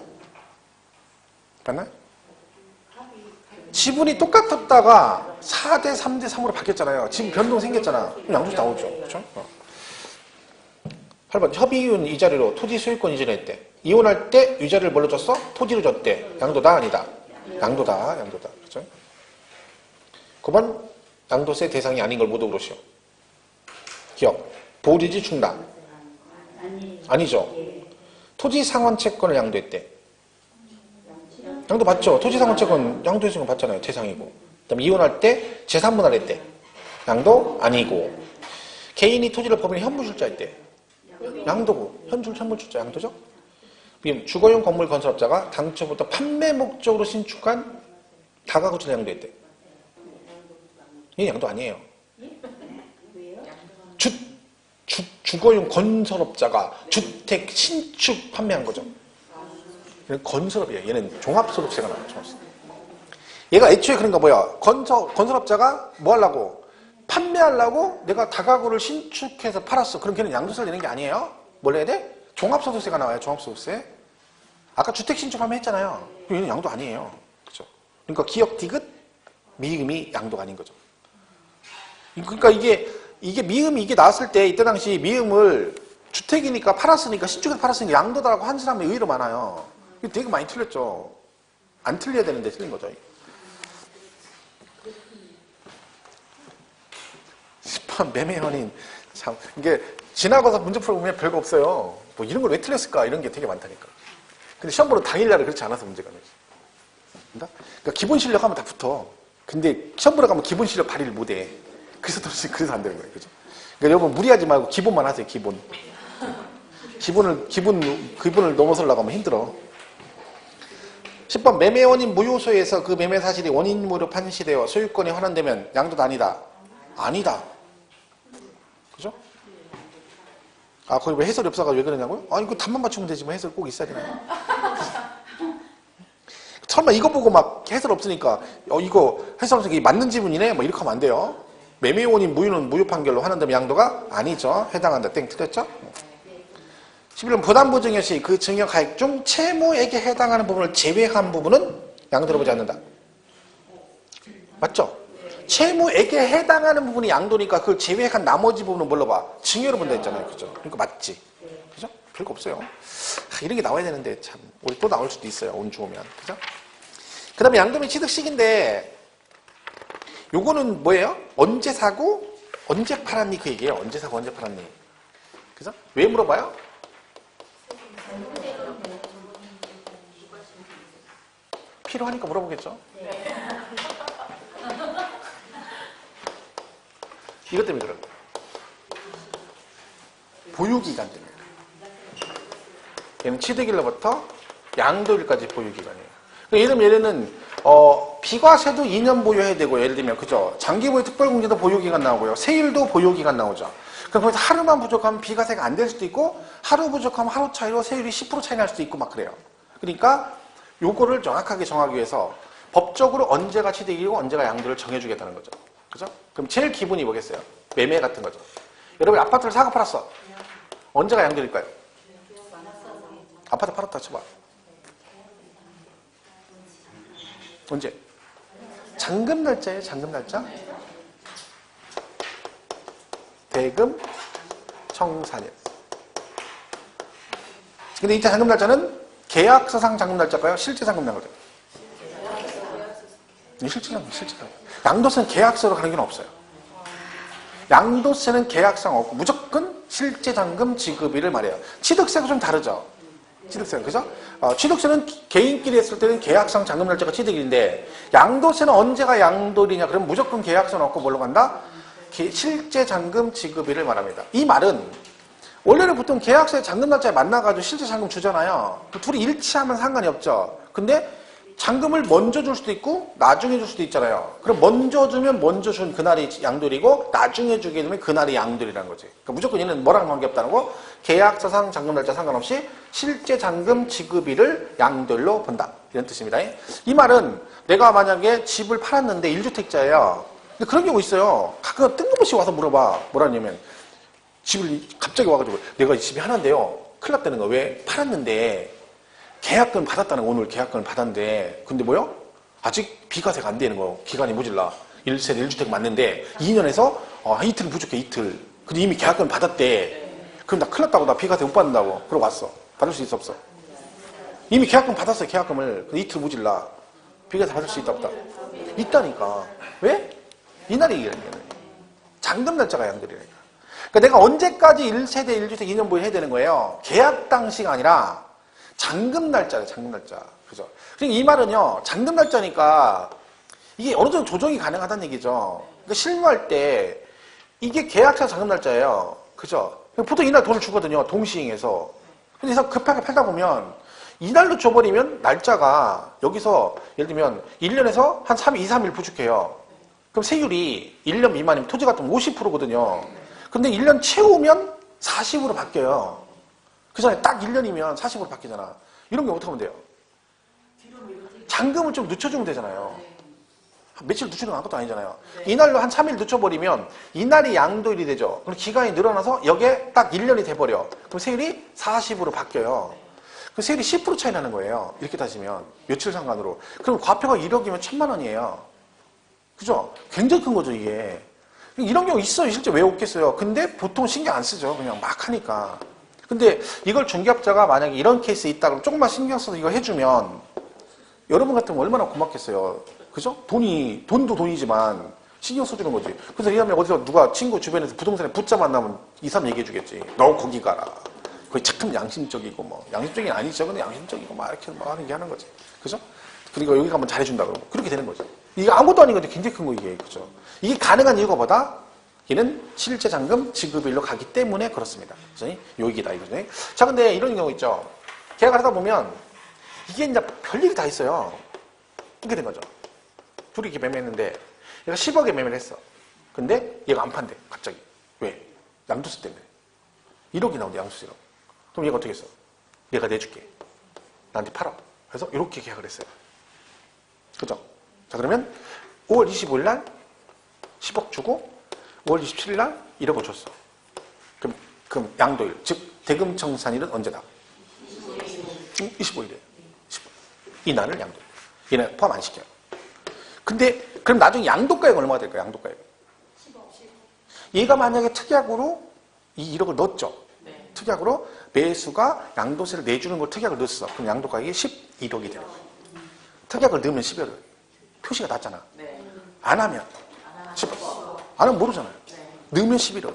봤나요? 지분이 똑같았다가 4대 3대 3으로 바뀌었잖아요. 지분 변동 생겼잖아. 그럼 양도세 나오죠. 그렇죠? 8번 협의이윤 이자리로 토지 소유권 이전했대. 이혼할 때 위자료를 뭘로 줬어? 토지로 줬대. 양도다 아니다? 양도다. 그렇죠? 9번 양도세 대상이 아닌 걸 모두 그러시오. 기억. 보류지 충당. 아니죠. 토지 상환 채권을 양도했대. 양도 받죠. 토지 상환 채권 양도했으면 받잖아요. 대상이고. 그 다음에 이혼할 때 재산 분할했대. 양도 아니고. 개인이 토지를 법인에 현무 출자했대. 양도고. 현물 출자 양도죠? 주거용 건물 건설업자가 당초부터 판매 목적으로 신축한 다가구를 양도했대. 이게 양도 아니에요. 주거용 건설업자가 주택 신축 판매한 거죠. 얘는 건설업이에요. 얘는 종합소득세가 나와요. 얘가 애초에 그러니까 뭐야? 건설업자가 뭐 하려고? 판매하려고 내가 다가구를 신축해서 팔았어. 그럼 걔는 양도세를 내는 게 아니에요. 뭘 해야 돼? 종합소득세가 나와요. 종합소득세. 아까 주택 신축 판매했잖아요. 얘는 양도 아니에요. 그죠? 그러니까 기역 디귿 미음이 양도가 아닌 거죠. 그러니까 이게 미음이 이게 나왔을 때 이때 당시 미음을 주택이니까 팔았으니까 신축해서 팔았으니까 양도다라고 한 사람이 의외로 많아요. 되게 많이 틀렸죠. 안 틀려야 되는데 틀린 거죠. 10번 매매 현인. 참 이게 지나가서 문제 풀어보면 별거 없어요. 뭐 이런 걸 왜 틀렸을까 이런 게 되게 많다니까. 근데 시험 보는 당일날은 그렇지 않아서 문제가 나지. 그러니까 기본 실력 하면 다 붙어. 근데 시험 보러 가면 기본 실력 발휘를 못해. 그래서 안 되는 거예요. 그죠? 그러니까 여러분 무리하지 말고 기본만 하세요. 기본을 넘어서려고 하면 힘들어. 10번 매매 원인 무효소에서 그 매매 사실이 원인무효로 판시되어 소유권이 환원되면 양도도 아니다. 아니다. 그죠? 거기 왜 해설이 없어가지고 왜 그러냐고요? 이거 답만 맞추면 되지 뭐 해설 꼭 있어야 되나요? 설마 이거 보고 막 해설 없으니까 이거 해설에서 이게 맞는 지분이네 뭐 이렇게 하면 안 돼요. 매매원인 무효는 무효 판결로 하는 다면 양도가 아니죠. 해당한다. 땡 틀렸죠? 11번 부담부 증여 시 그 증여 가액 중 채무액에 해당하는 부분을 제외한 부분은 양도를 보지 않는다. 맞죠? 채무액에 해당하는 부분이 양도니까 그걸 제외한 나머지 부분은 뭘로 봐? 증여로 본다 했잖아요. 그죠? 그러니까 맞지? 그죠? 별거 없어요. 이런 게 나와야 되는데 참 우리 또 나올 수도 있어요. 운 좋으면. 그죠? 그 다음에 양도 및 취득식인데 요거는 뭐예요? 언제 사고 언제 팔았니 그 얘기예요. 언제 사고 언제 팔았니. 그죠? 왜 물어봐요? 필요하니까 물어보겠죠. 이것 때문에 그런 거예요. 보유기간 때문에. 얘는 취득일로부터 양도일까지 보유기간이에요. 예를 들면 얘는 비과세도 2년 보유해야 되고 예를 들면 그죠? 장기보유 특별공제도 보유기간 나오고요. 세율도 보유기간 나오죠. 그럼 거기서 하루만 부족하면 비과세가 안 될 수도 있고 하루 부족하면 하루 차이로 세율이 10% 차이 날 수도 있고 막 그래요. 그러니까 요거를 정확하게 정하기 위해서 법적으로 언제가 취득이고 언제가 양도를 정해주겠다는 거죠. 그죠? 그럼 제일 기본이 뭐겠어요? 매매 같은 거죠. 여러분 아파트를 사고 팔았어. 언제가 양도일까요? 아파트 팔았다 쳐봐. 언제? 잔금 날짜예요. 잔금 날짜. 대금 청산일. 근데 이 잔금 날짜는 계약서상 잔금 날짜일까요? 실제 잔금 날짜일까요? 실제 잔금. 양도세는 계약서로 가는 게 없어요. 양도세는 계약상 없고 무조건 실제 잔금 지급일을 말해요. 취득세가 좀 다르죠. 취득세는 그죠? 취득세는 개인끼리 했을 때는 계약상 잔금 날짜가 취득일인데 양도세는 언제가 양도일이냐? 그러면 무조건 계약서는 없고 뭘로 간다? 실제 잔금 지급일을 말합니다. 이 말은 원래는 보통 계약서에 잔금 날짜에 만나가지고 실제 잔금 주잖아요. 둘이 일치하면 상관이 없죠. 근데 잔금을 먼저 줄 수도 있고 나중에 줄 수도 있잖아요. 그럼 먼저 주면 먼저 준 그날이 양도일이고 나중에 주게 되면 그날이 양도일이라는 거지. 그러니까 무조건 얘는 뭐랑 관계없다는 거 계약서상 잔금 날짜 상관없이 실제 잔금 지급일을 양도일로 본다. 이런 뜻입니다. 이 말은 내가 만약에 집을 팔았는데 1주택자예요. 근데 그런 경우 있어요. 가끔 뜬금없이 와서 물어봐. 뭐라냐면 집을 갑자기 와가지고 내가 이 집이 하나인데요. 큰일 났다는 거야. 왜? 팔았는데 계약금 받았다는 거. 오늘 계약금을 받았는데 근데 뭐요? 아직 비과세가 안 되는 거. 기간이 모질라. 1세대 1주택 맞는데 2년에서 이틀 부족해. 이틀. 근데 이미 계약금을 받았대. 그럼 나 큰일 났다고. 나 비과세 못 받는다고. 그러고 왔어. 받을 수 있어 없어? 이미 계약금 받았어요. 계약금을. 근데 이틀 모질라. 비과세 받을 수 있다 없다? 있다니까. 왜? 이날이 얘기하는 거예요. 잔금 날짜가 양도일이니까. 그러니까 내가 언제까지 1세대 1주택 2년 보유 해야 되는 거예요? 계약 당시가 아니라 잔금 날짜래. 잔금 날짜. 그죠? 그러니까 이 말은요. 잔금 날짜니까 이게 어느 정도 조정이 가능하다는 얘기죠. 그러니까 실무할 때 이게 계약서 잔금 날짜예요. 그죠? 보통 이날 돈을 주거든요. 동시행해서. 근데 급하게 팔다 보면 이날로 줘버리면 날짜가 여기서 예를 들면 1년에서 한 2, 3일 부족해요. 그럼 세율이 1년 미만이면 토지 같으면 50%거든요. 근데 1년 채우면 40으로 바뀌어요. 그 전에 딱 1년이면 40으로 바뀌잖아. 이런 게 어떻게 하면 돼요? 잔금을 좀 늦춰주면 되잖아요. 며칠 늦추는 건 아무것도 아니잖아요. 이날로 한 3일 늦춰버리면 이날이 양도일이 되죠. 그럼 기간이 늘어나서 여기에 딱 1년이 돼버려. 그럼 세율이 40으로 바뀌어요. 그럼 세율이 10% 차이 나는 거예요. 이렇게 따지면. 며칠 상관으로. 그럼 과표가 1억이면 1,000만 원이에요. 그죠? 굉장히 큰 거죠, 이게. 이런 경우 있어요. 실제 왜 없겠어요? 근데 보통 신경 안 쓰죠. 그냥 막 하니까. 근데 이걸 중개업자가 만약에 이런 케이스 있다 그러면 조금만 신경 써서 이거 해주면 여러분 같으면 얼마나 고맙겠어요. 그죠? 돈도 돈이지만 신경 써주는 거지. 그래서 이러면 어디서 누가 친구 주변에서 부동산에 붙자 만나면 2, 3 얘기해 주겠지. 너 거기 가라. 거의 참 양심적이고 뭐. 양심적인 아니죠. 근데 양심적이고 막 이렇게 막 하는 게 하는 거지. 그죠? 그리고 여기 가면 잘해준다 그러고. 그렇게 되는 거지. 이게 아무것도 아닌 건데 굉장히 큰 거 이게. 그죠? 이게 가능한 이유가 뭐다? 얘는 실제 잔금 지급일로 가기 때문에 그렇습니다. 그죠? 요 얘기다 이거죠. 자, 근데 이런 경우 있죠. 계약을 하다 보면 이게 이제 별일이 다 있어요. 이렇게 된 거죠. 둘이 이렇게 매매했는데 얘가 10억에 매매를 했어. 근데 얘가 안 판대. 갑자기. 왜? 양도세 때문에. 1억이 나온대. 양도세로. 그럼 얘가 어떻게 했어? 내가 내줄게. 나한테 팔아. 그래서 이렇게 계약을 했어요. 그죠? 자, 그러면 5월 25일 날 10억 주고 5월 27일 날 1억을 줬어. 그럼 양도일, 즉 대금청산일은 언제다? 25일이에요. 25일. 이날을 양도일. 얘는 포함 안 시켜요. 근데 그럼 나중에 양도가액은 얼마가 될까요? 양도가액. 얘가 만약에 특약으로 이 1억을 넣었죠. 네. 특약으로 매수가 양도세를 내주는 걸 특약을 넣었어. 그럼 양도가액이 11억이 되는 거예요. 특약을 넣으면 11억. 표시가 났잖아. 네. 안 하면 10억. 안 하면 모르잖아요. 네. 넣으면 11억.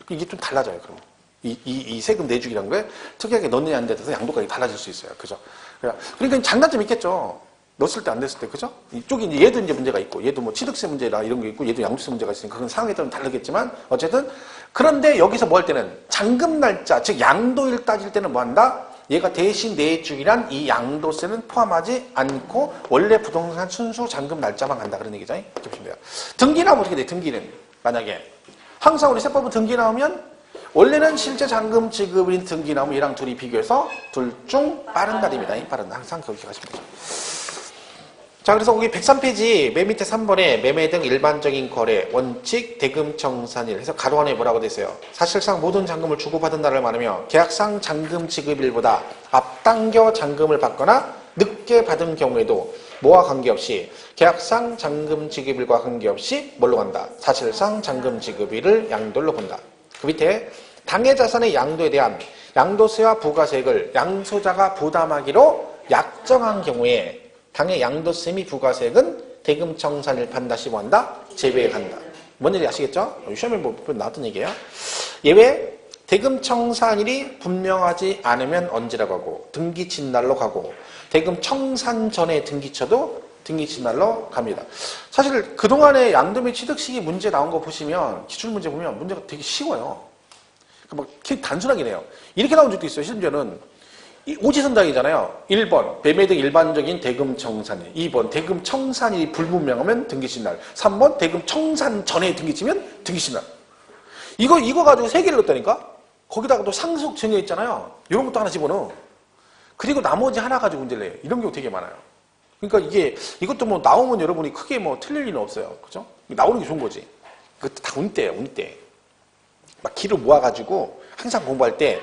이게 좀 달라져요. 그럼 이 세금 내주기라는 거에 특약에 넣느냐 안 돼서 양도가액이 달라질 수 있어요. 그죠? 그러니까 장단점이 있겠죠. 넣었을 때 안 됐을 때, 그죠? 이쪽이 이제 얘도 이제 문제가 있고, 얘도 뭐 취득세 문제라 이런 게 있고, 얘도 양도세 문제가 있으니까 그건 상황에 따라 다르겠지만, 어쨌든, 그런데 여기서 뭐 할 때는 잔금 날짜, 즉 양도일 따질 때는 뭐 한다? 얘가 대신 내주기란 이 양도세는 포함하지 않고, 원래 부동산 순수 잔금 날짜만 간다. 그런 얘기죠. 이렇게 보시면 돼요. 등기 나오면 어떻게 돼? 등기는. 만약에. 항상 우리 세법은 등기 나오면, 원래는 실제 잔금 지급인 등기 나오면 얘랑 둘이 비교해서 둘 중 빠른 날입니다. 빠른 날. 항상 그렇게 가시면 되죠. 자, 그래서 거기 103페이지 맨 밑에 3번에 매매 등 일반적인 거래, 원칙, 대금청산일 해서 가로 안에 뭐라고 돼 있어요? 사실상 모든 잔금을 주고받은 날을 말하며 계약상 잔금 지급일보다 앞당겨 잔금을 받거나 늦게 받은 경우에도 뭐와 관계없이 계약상 잔금 지급일과 관계없이 뭘로 간다? 사실상 잔금 지급일을 양도일로 본다. 그 밑에 당해 자산의 양도에 대한 양도세와 부가세액을 양소자가 부담하기로 약정한 경우에 당해 양도세 및 부가세액은 대금청산일 판다시 뭐한다? 제외한다. 뭔 얘기 아시겠죠? 시험에 뭐 나왔던 얘기예요. 예외 대금청산일이 분명하지 않으면 언제라고 하고 등기친 날로 가고 대금청산 전에 등기쳐도 등기친 날로 갑니다. 사실 그동안에 양도 및 취득 시기 문제 나온 거 보시면 기출 문제 보면 문제가 되게 쉬워요. 막 단순하긴 해요. 이렇게 나온 적도 있어요. 심지어는 오지선당이잖아요. 1번 매매 등 일반적인 대금청산일, 2번 대금청산일이 불분명하면 등기친 날, 3번 대금청산 전에 등기치면 등기친 날. 이거 가지고 3개를 넣었다니까? 거기다가 또 상속 증여 있잖아요. 이런 것도 하나 집어넣어. 그리고 나머지 하나 가지고 문제를 내요. 이런 경우 되게 많아요. 그러니까 이것도 뭐 나오면 여러분이 크게 뭐 틀릴 일은 없어요. 그죠? 나오는 게 좋은 거지. 그것도 다 운때예요, 운때. 막 기를 모아가지고 항상 공부할 때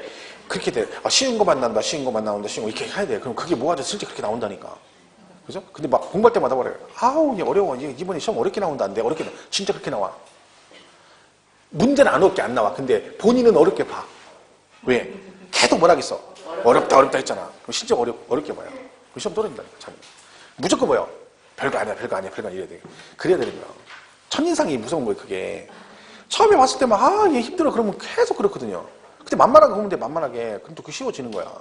그렇게 돼. 쉬운 거만 나온다, 쉬운 거만 나온다, 쉬운 거 이렇게 해야 돼. 그럼 그게 모아져 실제 그렇게 나온다니까. 그죠? 근데 막 공부할 때마다 말해요. 아우, 이게 어려워. 이번에 시험 어렵게 나온다. 안 돼. 어렵게 나와. 진짜 그렇게 나와. 문제는 안 어렵게 안 나와. 근데 본인은 어렵게 봐. 왜? 계속 뭐라겠어. 어렵다, 어렵다 했잖아. 그럼 실제 어렵게 봐요. 그럼 시험 떨어진다니까. 참. 무조건 뭐예요? 별거 아니야, 별거 아니야, 별거 아니야. 이래야 돼. 그래야 되는 거야. 첫인상이 무서운 거예요, 그게. 처음에 봤을 때만, 얘 힘들어. 그러면 계속 그렇거든요. 근데 만만하게 보면 돼, 만만하게. 그럼 또 그 쉬워지는 거야.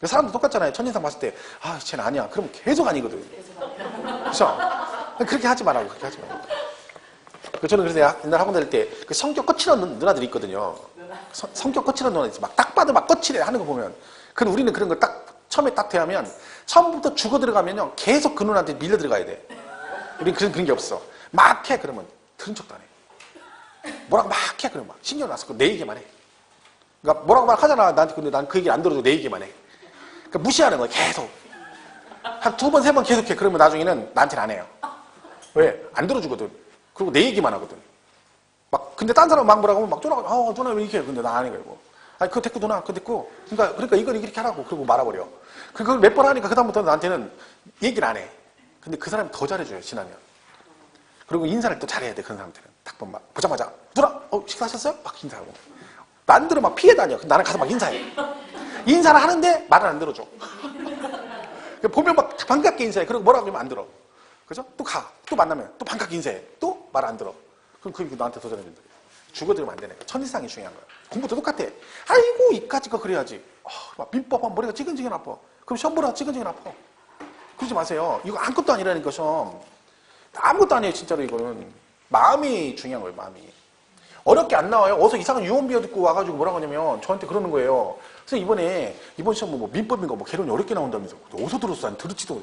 사람도 똑같잖아요. 첫인상 봤을 때, 쟤는 아니야. 그럼 계속 아니거든. 그렇죠? 그렇게 하지 말라고, 그렇게 하지 말라고. 저는 그래서 옛날 학원 다닐 때, 그 성격 거칠은 누나들이 있거든요. 성격 거칠은 누나들 있어. 막 딱 봐도 막 거칠해 하는 거 보면. 그럼 우리는 그런 걸 처음에 딱 대하면, 처음부터 죽어 들어가면요. 계속 그 누나한테 밀려 들어가야 돼. 우리는 그런 게 없어. 막 해, 그러면. 들은 척도 안 해. 뭐라고 막 해, 그러면 막. 신경 나서 내 얘기만 해. 그러니까 뭐라고 말 하잖아. 나한테. 근데 난 그 얘기 안 들어도 내 얘기만 해. 그러니까 무시하는 거야. 계속. 한 2번, 3번 계속해. 그러면 나중에는 나한테는 안 해요. 왜? 안 들어주거든. 그리고 내 얘기만 하거든. 막 근데 딴 사람 막 뭐라고 하면 막 쫄아가지고 누나 왜 이렇게 해. 근데 나 안 해. 그리고 그거 됐고 누나 그거 됐고. 그러니까 이걸 이렇게 하라고. 그리고 말아버려. 그걸 몇 번 하니까 그다음부터는 나한테는 얘기를 안 해. 근데 그 사람이 더 잘해줘요. 지나면. 그리고 인사를 또 잘해야 돼. 그런 사람들은. 딱 보면 막 보자마자 누나 식사하셨어요? 막 인사하고. 남들은 막 피해 다녀. 나는 가서 막 인사해. 인사를 하는데 말을 안 들어줘. 보면 막 반갑게 인사해. 그리고 뭐라고 하면 안 들어. 그죠? 또 가. 또 만나면 또 반갑게 인사해. 또 말 안 들어. 그럼 그게 나한테 더 잘해준다. 죽어들으면 안 되네. 천지상이 중요한 거야. 공부도 똑같아. 아이고 이까짓 거 그래야지. 막 민법하면 머리가 찌근찌근 아파. 그럼 시험 보라 찌근찌근 아파. 그러지 마세요. 이거 아무것도 아니라니까 시험. 아무것도 아니에요 진짜로 이거는. 마음이 중요한 거예요. 마음이. 어렵게 안 나와요. 어서 이상한 유언비어 듣고 와가지고 뭐라고 하냐면 저한테 그러는 거예요. 그래서 이번 시험 뭐 민법인가 뭐 개론이 어렵게 나온다면서. 어디서 들었어? 난 들었지도.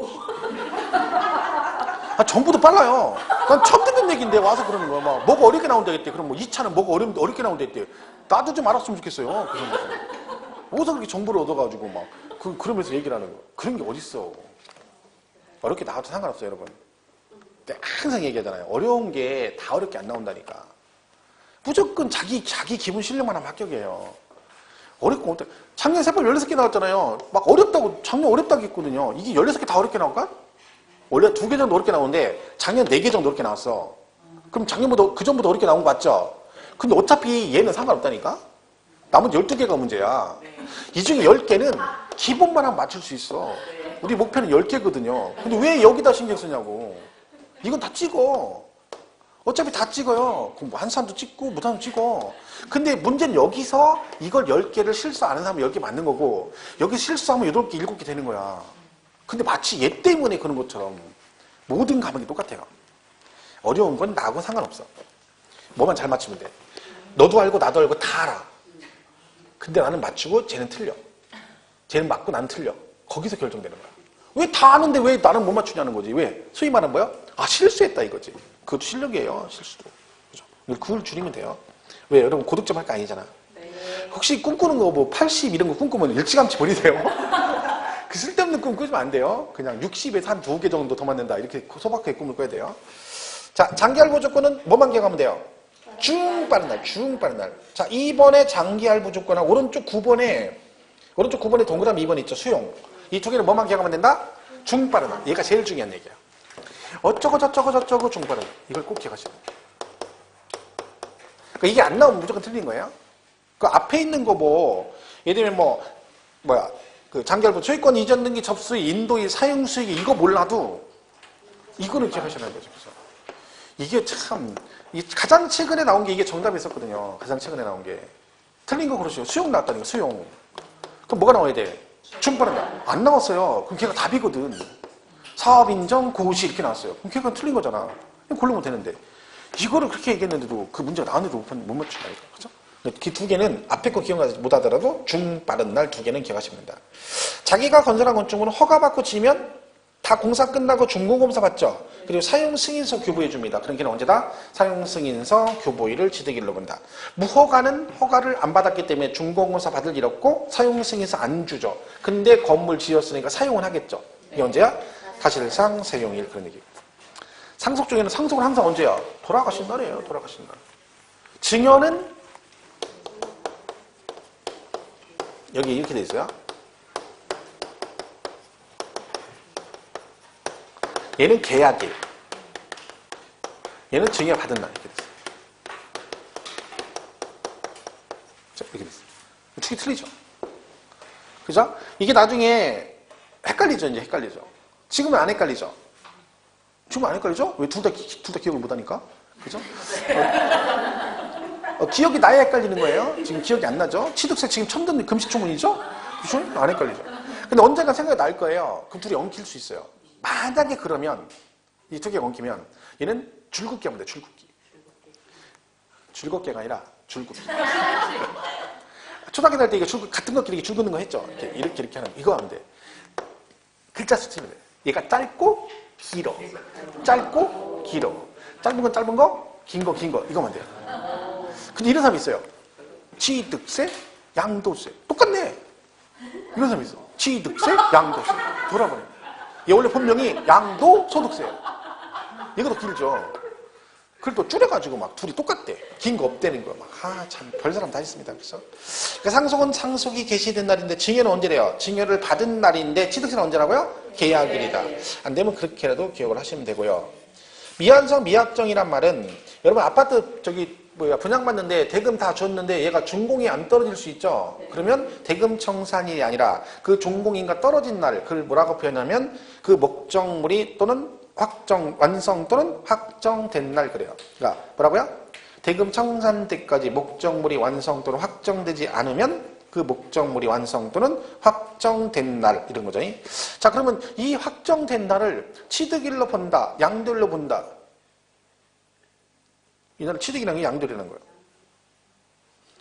전부도 빨라요. 난 처음 듣는 얘기인데 와서 그러는 거야. 막 뭐가 어렵게 나온다겠대. 그럼 뭐 2차는 뭐가 어렵게 나온다겠대. 나도 좀 알았으면 좋겠어요. 어디서 그렇게 정보를 얻어가지고 막 그러면서 얘기를 하는 거야. 그런 게 어딨어. 어렵게 나와도 상관없어요, 여러분. 근데 항상 얘기하잖아요. 어려운 게 다 어렵게 안 나온다니까. 무조건 자기 기분 실력만 하면 합격이에요. 어렵고, 작년 세법 16개 나왔잖아요. 막 어렵다고, 작년 어렵다고 했거든요. 이게 16개 다 어렵게 나올까? 원래 2개 정도 어렵게 나오는데, 작년 4개 정도 어렵게 나왔어. 그럼 작년보다, 그 전보다 어렵게 나온 거 맞죠? 근데 어차피 얘는 상관없다니까? 나머지 12개가 문제야. 이 중에 10개는 기본만 하면 맞출 수 있어. 우리 목표는 10개거든요. 근데 왜 여기다 신경 쓰냐고. 이건 다 찍어. 어차피 다 찍어요. 그럼 한 사람도 찍고 못한 사람도 찍어. 근데 문제는 여기서 이걸 10개를 실수 안 하는 사람은 10개 맞는 거고 여기 실수하면 8개, 7개 되는 거야. 근데 마치 얘 때문에 그런 것처럼 모든 과목이 똑같아요. 어려운 건 나하고 상관없어. 뭐만 잘 맞추면 돼. 너도 알고 나도 알고 다 알아. 근데 나는 맞추고 쟤는 틀려. 쟤는 맞고 나는 틀려. 거기서 결정되는 거야. 왜 다 아는데 왜 나는 못 맞추냐는 거지. 왜? 소위 말하는 뭐야? 아, 실수했다 이거지. 그것도 실력이에요. 실수도. 그죠? 그걸 줄이면 돼요. 왜? 여러분 고득점 할 거 아니잖아. 혹시 꿈꾸는 거 뭐 80 이런 거 꿈꾸면 일찌감치 버리세요. 그 쓸데없는 꿈 꾸시면 안 돼요. 그냥 60에서 한 2개 정도 더 맞는다. 이렇게 소박하게 꿈을 꿔야 돼요. 자, 장기할부 조건은 뭐만 기억하면 돼요? 중 빠른 날, 중 빠른 날. 자, 2번에 장기할부 조건하고 오른쪽 9번에 동그라미 2번 있죠? 수용. 이 두 개는 뭐만 기억하면 된다? 중 빠른 날. 얘가 제일 중요한 얘기야. 어쩌고 저쩌고 중 빠른 날. 이걸 꼭 기억하시면 돼요. 그러니까 이게 안 나오면 무조건 틀린 거예요. 그 앞에 있는 거 뭐, 예를 들면 그 장기할부 소유권 이전 등기 접수의 인도의 사용 수익이 이거 몰라도 이거는 기억하셔야 돼요. 그래서 이게 참 가장 최근에 나온 게 이게 정답이었거든요. 가장 최근에 나온 게 틀린 거 그러시죠. 수용 나왔다니까 수용. 그럼 뭐가 나와야 돼? 중빠른 날. 안 나왔어요. 그럼 걔가 답이거든. 사업 인정 고시 이렇게 나왔어요. 그럼 걔가 틀린 거잖아. 그냥 고르면 되는데 이거를 그렇게 얘기했는데도 그 문제가 나왔는데도 못 맞춘다. 그죠? 그 두 개는 앞에 거 기억나지 못하더라도 중 빠른 날 두 개는 기억하시면 된다. 자기가 건설한 건축물은 허가받고 지면 다 공사 끝나고 준공검사 받죠. 그리고 사용승인서 교부해 줍니다. 그런 게는 언제다? 사용승인서 교부일을 취득일로 본다. 무허가는 허가를 안 받았기 때문에 준공검사 받을 일 없고 사용승인서 안 주죠. 근데 건물 지었으니까 사용은 하겠죠. 이게 언제야? 사실상 사용일 그런 얘기. 상속 중에는 상속은 항상 언제야? 돌아가신 날이에요. 돌아가신 날. 증여는 여기 이렇게 돼 있어요. 얘는 계약일. 얘는 증여 받은 날 이렇게 됐어요. 자, 이렇게 됐어요. 축이 틀리죠. 그죠? 이게 나중에 헷갈리죠. 이제 헷갈리죠. 지금은 안 헷갈리죠. 지금은 안 헷갈리죠? 왜 둘 다 기억을 못 하니까? 그죠? 기억이 나야 헷갈리는 거예요. 지금 기억이 안 나죠? 취득세 지금 처음 듣는 금시초문이죠? 그죠? 안 헷갈리죠. 근데 언젠가 생각이 날 거예요. 그럼 둘이 엉킬 수 있어요. 만약에 그러면 이 두 개가 엉키면 얘는 줄긋기 하면 돼. 줄긋기. 줄긋기가 아니라 줄긋기. 초등학교 다닐 때 이거 같은 것끼리 줄 긋는 거 했죠? 이렇게 하는 이거 하면 돼. 글자 수 치면 돼. 얘가 짧고 길어. 짧고 길어. 짧은 건 짧은 거, 긴 거 이거만 돼요. 근데 이런 사람이 있어요. 취득세, 양도세. 똑같네. 이런 사람이 있어. 취득세, 양도세. 돌아버려. 얘 원래 본명이 양도소득세예요. 얘가 더 길죠. 그걸 또 줄여가지고 막 둘이 똑같대. 긴 거 없대는 거. 참, 별 사람 다 있습니다. 그래서. 그러니까 상속은 상속이 개시된 날인데, 증여는 언제래요? 증여를 받은 날인데, 취득세는 언제라고요? 계약일이다. 안 되면 그렇게라도 기억을 하시면 되고요. 미완성 미확정이란 말은, 여러분 아파트 분양받는데 대금 다 줬는데 얘가 준공이 안 떨어질 수 있죠? 그러면 대금 청산일이 아니라 그 준공인가 떨어진 날, 그걸 뭐라고 표현하면 그 목적물이 또는 완성 또는 확정된 날 그래요. 그러니까 뭐라고요? 대금 청산 때까지 목적물이 완성 또는 확정되지 않으면 그 목적물이 완성 또는 확정된 날 이런 거죠. 자, 그러면 이 확정된 날을 취득일로 본다, 양도일로 본다. 이 날을 취득이라는 게 양도일이라는 거예요.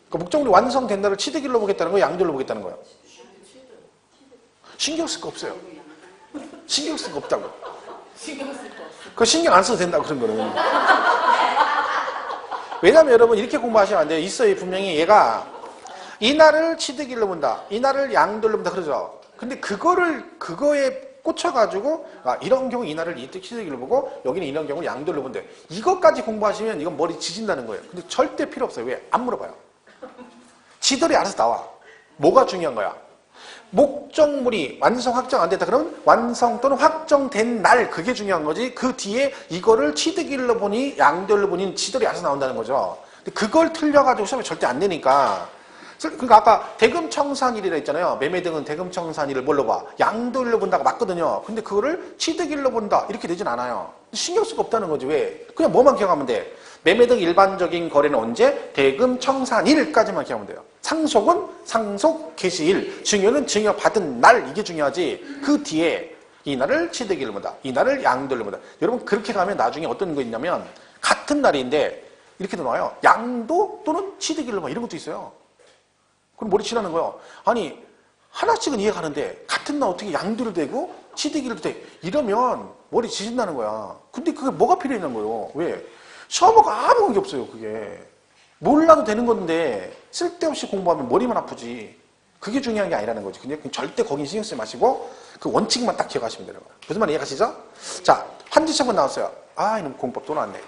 그러니까 목적물이 완성된 날을 취득일로 보겠다는 거예요, 양도일로 보겠다는 거예요. 신경 쓸 거 없어요. 신경 쓸 거 없다고. 그 신경 안 써도 된다고 그런 거는. 왜냐면 여러분 이렇게 공부하시면 안 돼요. 있어요. 분명히 얘가 이 날을 취득일로 본다. 이 날을 양도일로 본다. 그러죠. 근데 그거에 꽂혀가지고 이런 경우 이날을 이득 취득일로 보고 여기는 이런 경우 양도일로 본대. 이것까지 공부하시면 이건 머리 지진다는 거예요. 근데 절대 필요 없어요. 왜? 안 물어봐요. 지들이 알아서 나와. 뭐가 중요한 거야? 목적물이 완성 확정 안 됐다 그러면 완성 또는 확정된 날, 그게 중요한 거지. 그 뒤에 이거를 취득일로 보니 양도일로 보니 지들이 알아서 나온다는 거죠. 근데 그걸 틀려가지고 시험에 절대 안 되니까. 그러니까 아까 대금청산일이라 했잖아요. 매매 등은 대금청산일을 뭘로 봐? 양도일로 본다고 맞거든요. 근데 그거를 취득일로 본다 이렇게 되진 않아요. 신경 쓸 거 없다는 거지. 왜? 그냥 뭐만 기억하면 돼. 매매 등 일반적인 거래는 언제? 대금청산일까지만 기억하면 돼요. 상속은 상속 개시일, 증여는 증여 받은 날, 이게 중요하지. 그 뒤에 이날을 취득일로 본다, 이날을 양도일로 본다. 여러분 그렇게 가면 나중에 어떤 거 있냐면 같은 날인데 이렇게도 나와요. 양도 또는 취득일로 봐, 이런 것도 있어요. 그럼 머리 치라는 거예요. 아니 하나씩은 이해가는데 같은 날 어떻게 양도로 되고 취득일로 돼? 이러면 머리 지진다는 거야. 근데 그게 뭐가 필요했는 거예요? 왜? 시험하고 아무 관계 없어요. 그게 몰라도 되는 건데 쓸데없이 공부하면 머리만 아프지. 그게 중요한 게 아니라는 거지. 근데 절대 거긴 신경 쓰지 마시고 그 원칙만 딱 기억하시면 되는 거야. 무슨 말 이해가시죠? 자, 한지청문 나왔어요. 아, 이놈 공법 또 나왔네.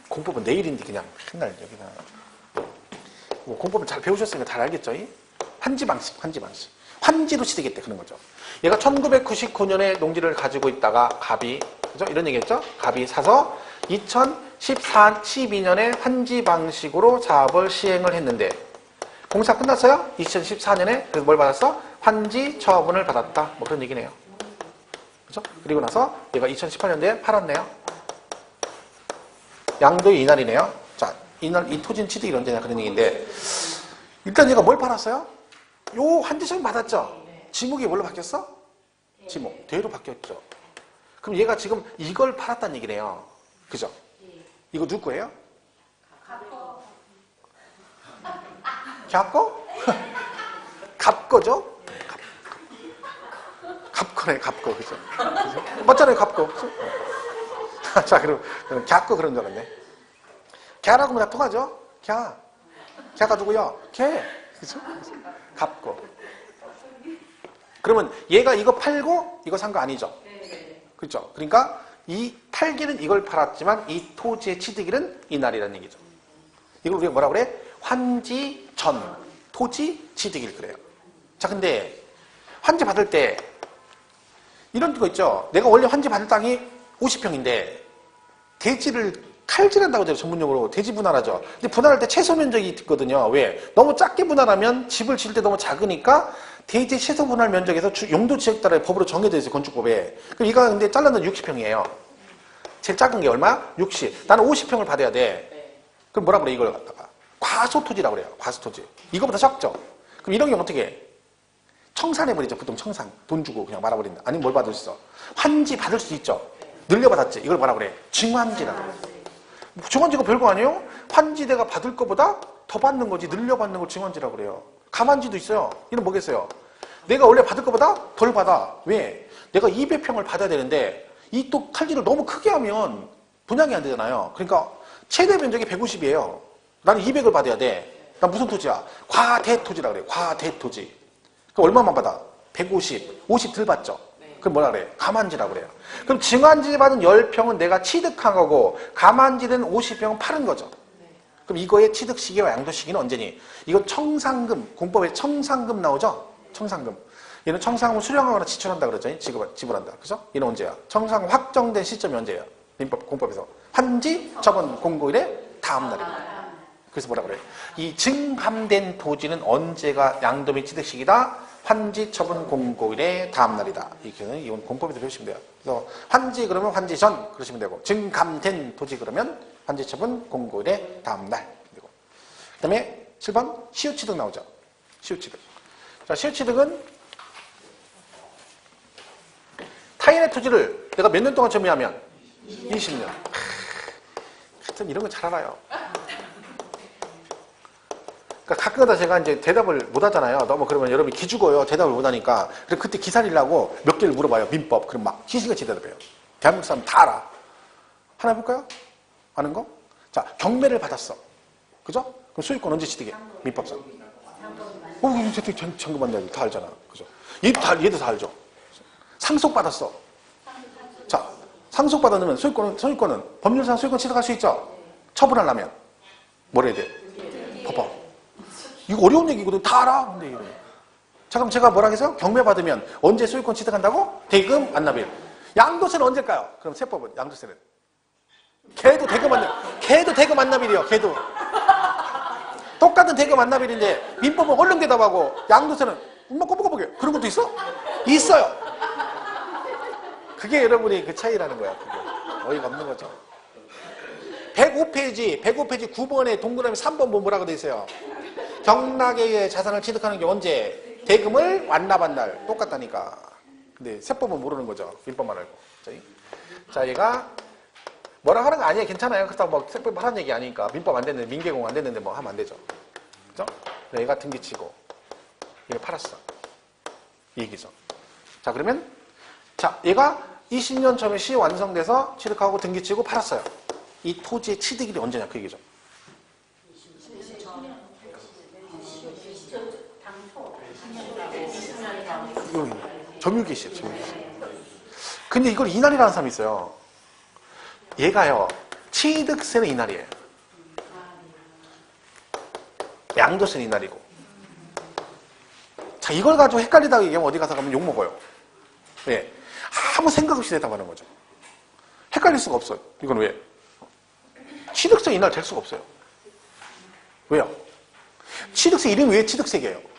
공법은 내일인데 그냥 맨날 여기다. 뭐 공법을 잘 배우셨으니까 잘 알겠죠? 환지 방식, 환지 방식. 환지로 취득했대, 그런 거죠. 얘가 1999년에 농지를 가지고 있다가 갑이, 그죠? 이런 얘기 했죠? 갑이 사서 12년에 환지 방식으로 사업을 시행을 했는데 공사 끝났어요? 2014년에 그래서 뭘 받았어? 환지 처분을 받았다. 뭐 그런 얘기네요. 그죠? 그리고 나서 얘가 2018년도에 팔았네요. 양도의 이날이네요. 자, 이날 이 토지는 취득이 언제냐 그런 얘기인데 일단 얘가 뭘 팔았어요? 요 환지 처분 받았죠? 지목이 뭘로 바뀌었어? 지목. 대로 바뀌었죠. 그럼 얘가 지금 이걸 팔았다는 얘기네요. 그죠? 이거 누구 거예요? 갑거? 갑거죠? 갑거네, 갑거. 그죠? 맞잖아요, 갑거. 자, 그럼 갸거 그런 줄 알았네. 갸라고 하면 다 통하죠? 갸. 갸가 누구요? 개. 그죠? 갑거. 그러면 얘가 이거 팔고 이거 산 거 아니죠? 그렇죠? 그러니까 이 팔기는 이걸 팔았지만 이 토지의 취득일은 이날이라는 얘기죠. 이걸 우리가 뭐라 그래? 환지 전 토지 취득일 그래요. 자, 근데 환지 받을 때 이런 거 있죠. 내가 원래 환지 받을 땅이 50평인데 대지를 칼질한다고 해요. 전문용어로 대지 분할하죠. 근데 분할할 때 최소 면적이 있거든요. 왜? 너무 작게 분할하면 집을 지을 때 너무 작으니까 대지 최소 분할 면적에서 용도 지역 따라 법으로 정해져 있어요. 건축법에. 그럼 이거 근데 잘라는 60평이에요. 제일 작은 게 얼마? 60. 나는 50평을 받아야 돼. 그럼 뭐라 그래 이걸 갖다가? 과소토지라고 그래요. 과소토지. 이거보다 적죠. 그럼 이런 경우 어떻게 해? 청산해버리죠. 보통 청산. 돈 주고 그냥 말아버린다. 아니면 뭘 받을 수 있어? 환지 받을 수 있죠. 늘려받았지. 이걸 뭐라 그래? 증환지라고 그래. 증환지가 별거 아니에요? 환지 내가 받을 것보다 더 받는 거지. 늘려받는 걸 증환지라고 그래요. 가만지도 있어요. 이건 뭐겠어요? 내가 원래 받을 것보다 덜 받아. 왜? 내가 200평을 받아야 되는데 이 또 칼질을 너무 크게 하면 분양이 안 되잖아요. 그러니까 최대 면적이 150이에요. 나는 200을 받아야 돼. 난 무슨 토지야? 과대토지라고 그래. 과대토지. 그럼 얼마만 받아? 150. 50 덜 받죠? 그럼 뭐라 그래? 가만지라고 그래요. 그럼 증환지 받은 10평은 내가 취득한 거고 가만지는 50평은 팔은 거죠. 그럼 이거의 취득 시기와 양도 시기는 언제니? 이건 청산금, 공법에 청산금 나오죠? 청산금. 얘는 청산금을 수령하거나 지출한다 그러죠? 지불한다. 그죠? 얘는 언제야? 청산금 확정된 시점이 언제예요? 민법, 공법에서. 환지 처분 공고일의 다음 날입니다. 그래서 뭐라 그래요? 이 증감된 토지는 언제가 양도 및 취득 시기다? 환지 처분 공고일의 다음 날이다. 이렇게는 이건 공법에서 배우시면 돼요. 그래서 환지 그러면 환지 전 그러시면 되고 증감된 토지 그러면 환지 처분 공고일의 다음 날. 그 다음에 7번 시효취득 나오죠. 시효취득. 자, 시효취득은 타인의 토지를 내가 몇 년 동안 점유하면 20년. 하여튼 이런 거 잘 알아요. 그러니까 가끔가다 제가 이제 대답을 못 하잖아요. 너무 그러면 여러분이 기죽어요. 대답을 못 하니까. 그래서 그때 기살리려고 몇 개를 물어봐요. 민법. 그럼 막 희신같이 대답해요. 대한민국 사람 다 알아. 하나 해볼까요? 아는 거? 자, 경매를 받았어. 그죠? 그럼 소유권 언제 취득해? 민법상. 이거 잠깐만 다 알잖아. 그죠? 얘도 다 알죠. 상속받았어. 자, 상속받았으면 소유권은 법률상 소유권 취득할 수 있죠? 처분하려면 뭘 해야 돼? 봐봐. 이거 어려운 얘기거든. 다 알아. 근데 이거. 자, 그럼 제가 뭐라 해서 경매받으면 언제 소유권 취득한다고? 대금 완납일. 양도세는 언제일까요? 그럼 세법은 양도세는 걔도 대금 완납일이요. 걔도 똑같은 대금 완납일인데 민법은 얼른 대답하고 양도세는 엄마 꼬부꼬부게 그런 것도 있어? 있어요. 그게 여러분이 그 차이라는 거야. 그게 어이가 없는 거죠. 105페이지 9번에 동그라미 3번 뭐라고 돼 있어요? 경락의 자산을 취득하는 게 언제? 대금을 완납한 날. 똑같다니까. 근데 세법은 모르는 거죠. 민법만 알고. 자, 얘가 뭐라 하는 거 아니에요. 괜찮아요. 그렇다고 뭐 세법 하라는 얘기 아니니까. 민법 안 됐는데, 민계공 안 됐는데 뭐 하면 안 되죠. 그죠? 얘가 등기치고 얘를 팔았어. 이 얘기죠. 자, 그러면 자, 얘가 20년 전에 시 완성돼서 취득하고 등기치고 팔았어요. 이 토지의 취득일이 언제냐 그 얘기죠. 여기 점유기시에요. 점유기시. 근데 이걸 이날이라는 사람이 있어요. 얘가요. 취득세는 이날이에요. 양도세는 이날이고. 자, 이걸 가지고 헷갈리다가 얘기하면 어디 가서 가면 욕먹어요. 왜? 아무 생각 없이 대답하는 거죠. 헷갈릴 수가 없어요. 이건 왜? 취득세 이날 될 수가 없어요. 왜요? 취득세 이름이 왜 취득세계예요?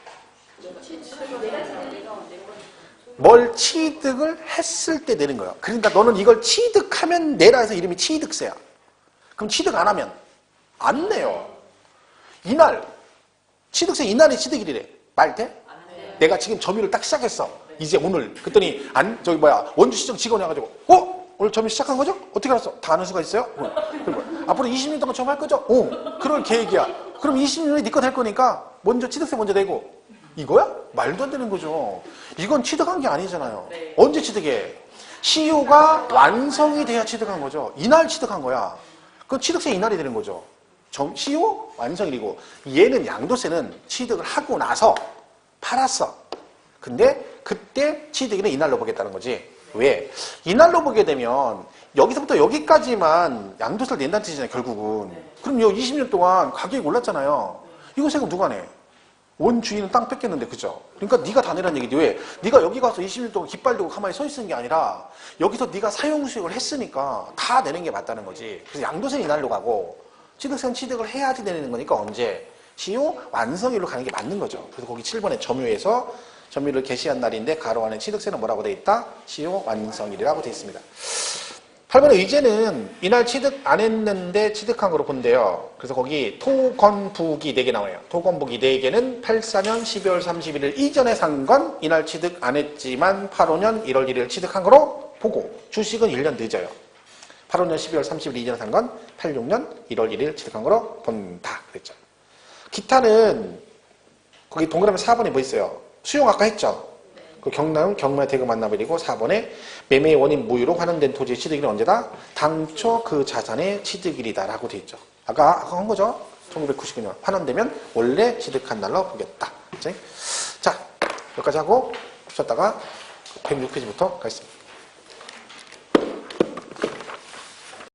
뭘 취득을 했을 때 내는 거야. 그러니까 너는 이걸 취득하면 내라 해서 이름이 취득세야. 그럼 취득 안 하면 안 내요. 이날 취득세 이날이 취득일이래. 말 돼? 내가 지금 점유를 딱 시작했어. 이제 오늘 그랬더니 원주시청 직원이 와가지고 오늘 점유 시작한 거죠? 어떻게 알았어? 다 아는 수가 있어요? 앞으로 20년 동안 점유할 거죠? 그럴 계획이야. 그럼 20년에 네 거 될 거니까 먼저 취득세 먼저 내고. 이거야? 말도 안 되는 거죠. 이건 취득한 게 아니잖아요. 네. 언제 취득해? 시효가 완성이 돼야 취득한 거죠. 이날 취득한 거야. 그건 취득세 이날이 되는 거죠. 시효 완성일이고, 얘는 양도세는 취득을 하고 나서 팔았어. 근데 그때 취득일은 이날로 보겠다는 거지. 왜? 이날로 보게 되면 여기서부터 여기까지만 양도세를 낸다는 뜻이잖아요. 결국은. 그럼 요 20년 동안 가격이 올랐잖아요. 이거 세금 누가 내? 원주인은 땅 뺏겼는데, 그죠? 그러니까 네가 다 내라는 얘기지. 왜? 네가 여기 가서 20년 동안 깃발 들고 가만히 서 있는 게 아니라 여기서 네가 사용수익을 했으니까 다 내는 게 맞다는 거지. 그래서 양도세는 이날로 가고 취득세는 취득을 해야지 내는 거니까 언제? 시효 완성일로 가는 게 맞는 거죠. 그래서 거기 7번에 점유에서 점유를 개시한 날인데 가로 안에 취득세는 뭐라고 돼 있다? 시효 완성일이라고 돼 있습니다. 8번의 의제는 이날 취득 안 했는데 취득한 거로 본대요. 그래서 거기 토건부기 4개 나와요. 토건부기 4개는 84년 12월 31일 이전에 산 건 이날 취득 안 했지만 85년 1월 1일 취득한 거로 보고, 주식은 1년 늦어요. 85년 12월 30일 이전에 산 건 86년 1월 1일 취득한 거로 본다 그랬죠. 기타는 거기 동그라미 4번에 뭐 있어요? 수용 아까 했죠? 그 경락은 경매 대금 완납일이고, 4번에 매매의 원인 무효로 환원된 토지의 취득일은 언제다? 당초 그 자산의 취득일이다 라고 돼 있죠. 아까 한 거죠? 1999년 환원되면 원래 취득한 날로 보겠다. 그치? 자, 여기까지 하고 쉬었다가 106페이지부터 가겠습니다.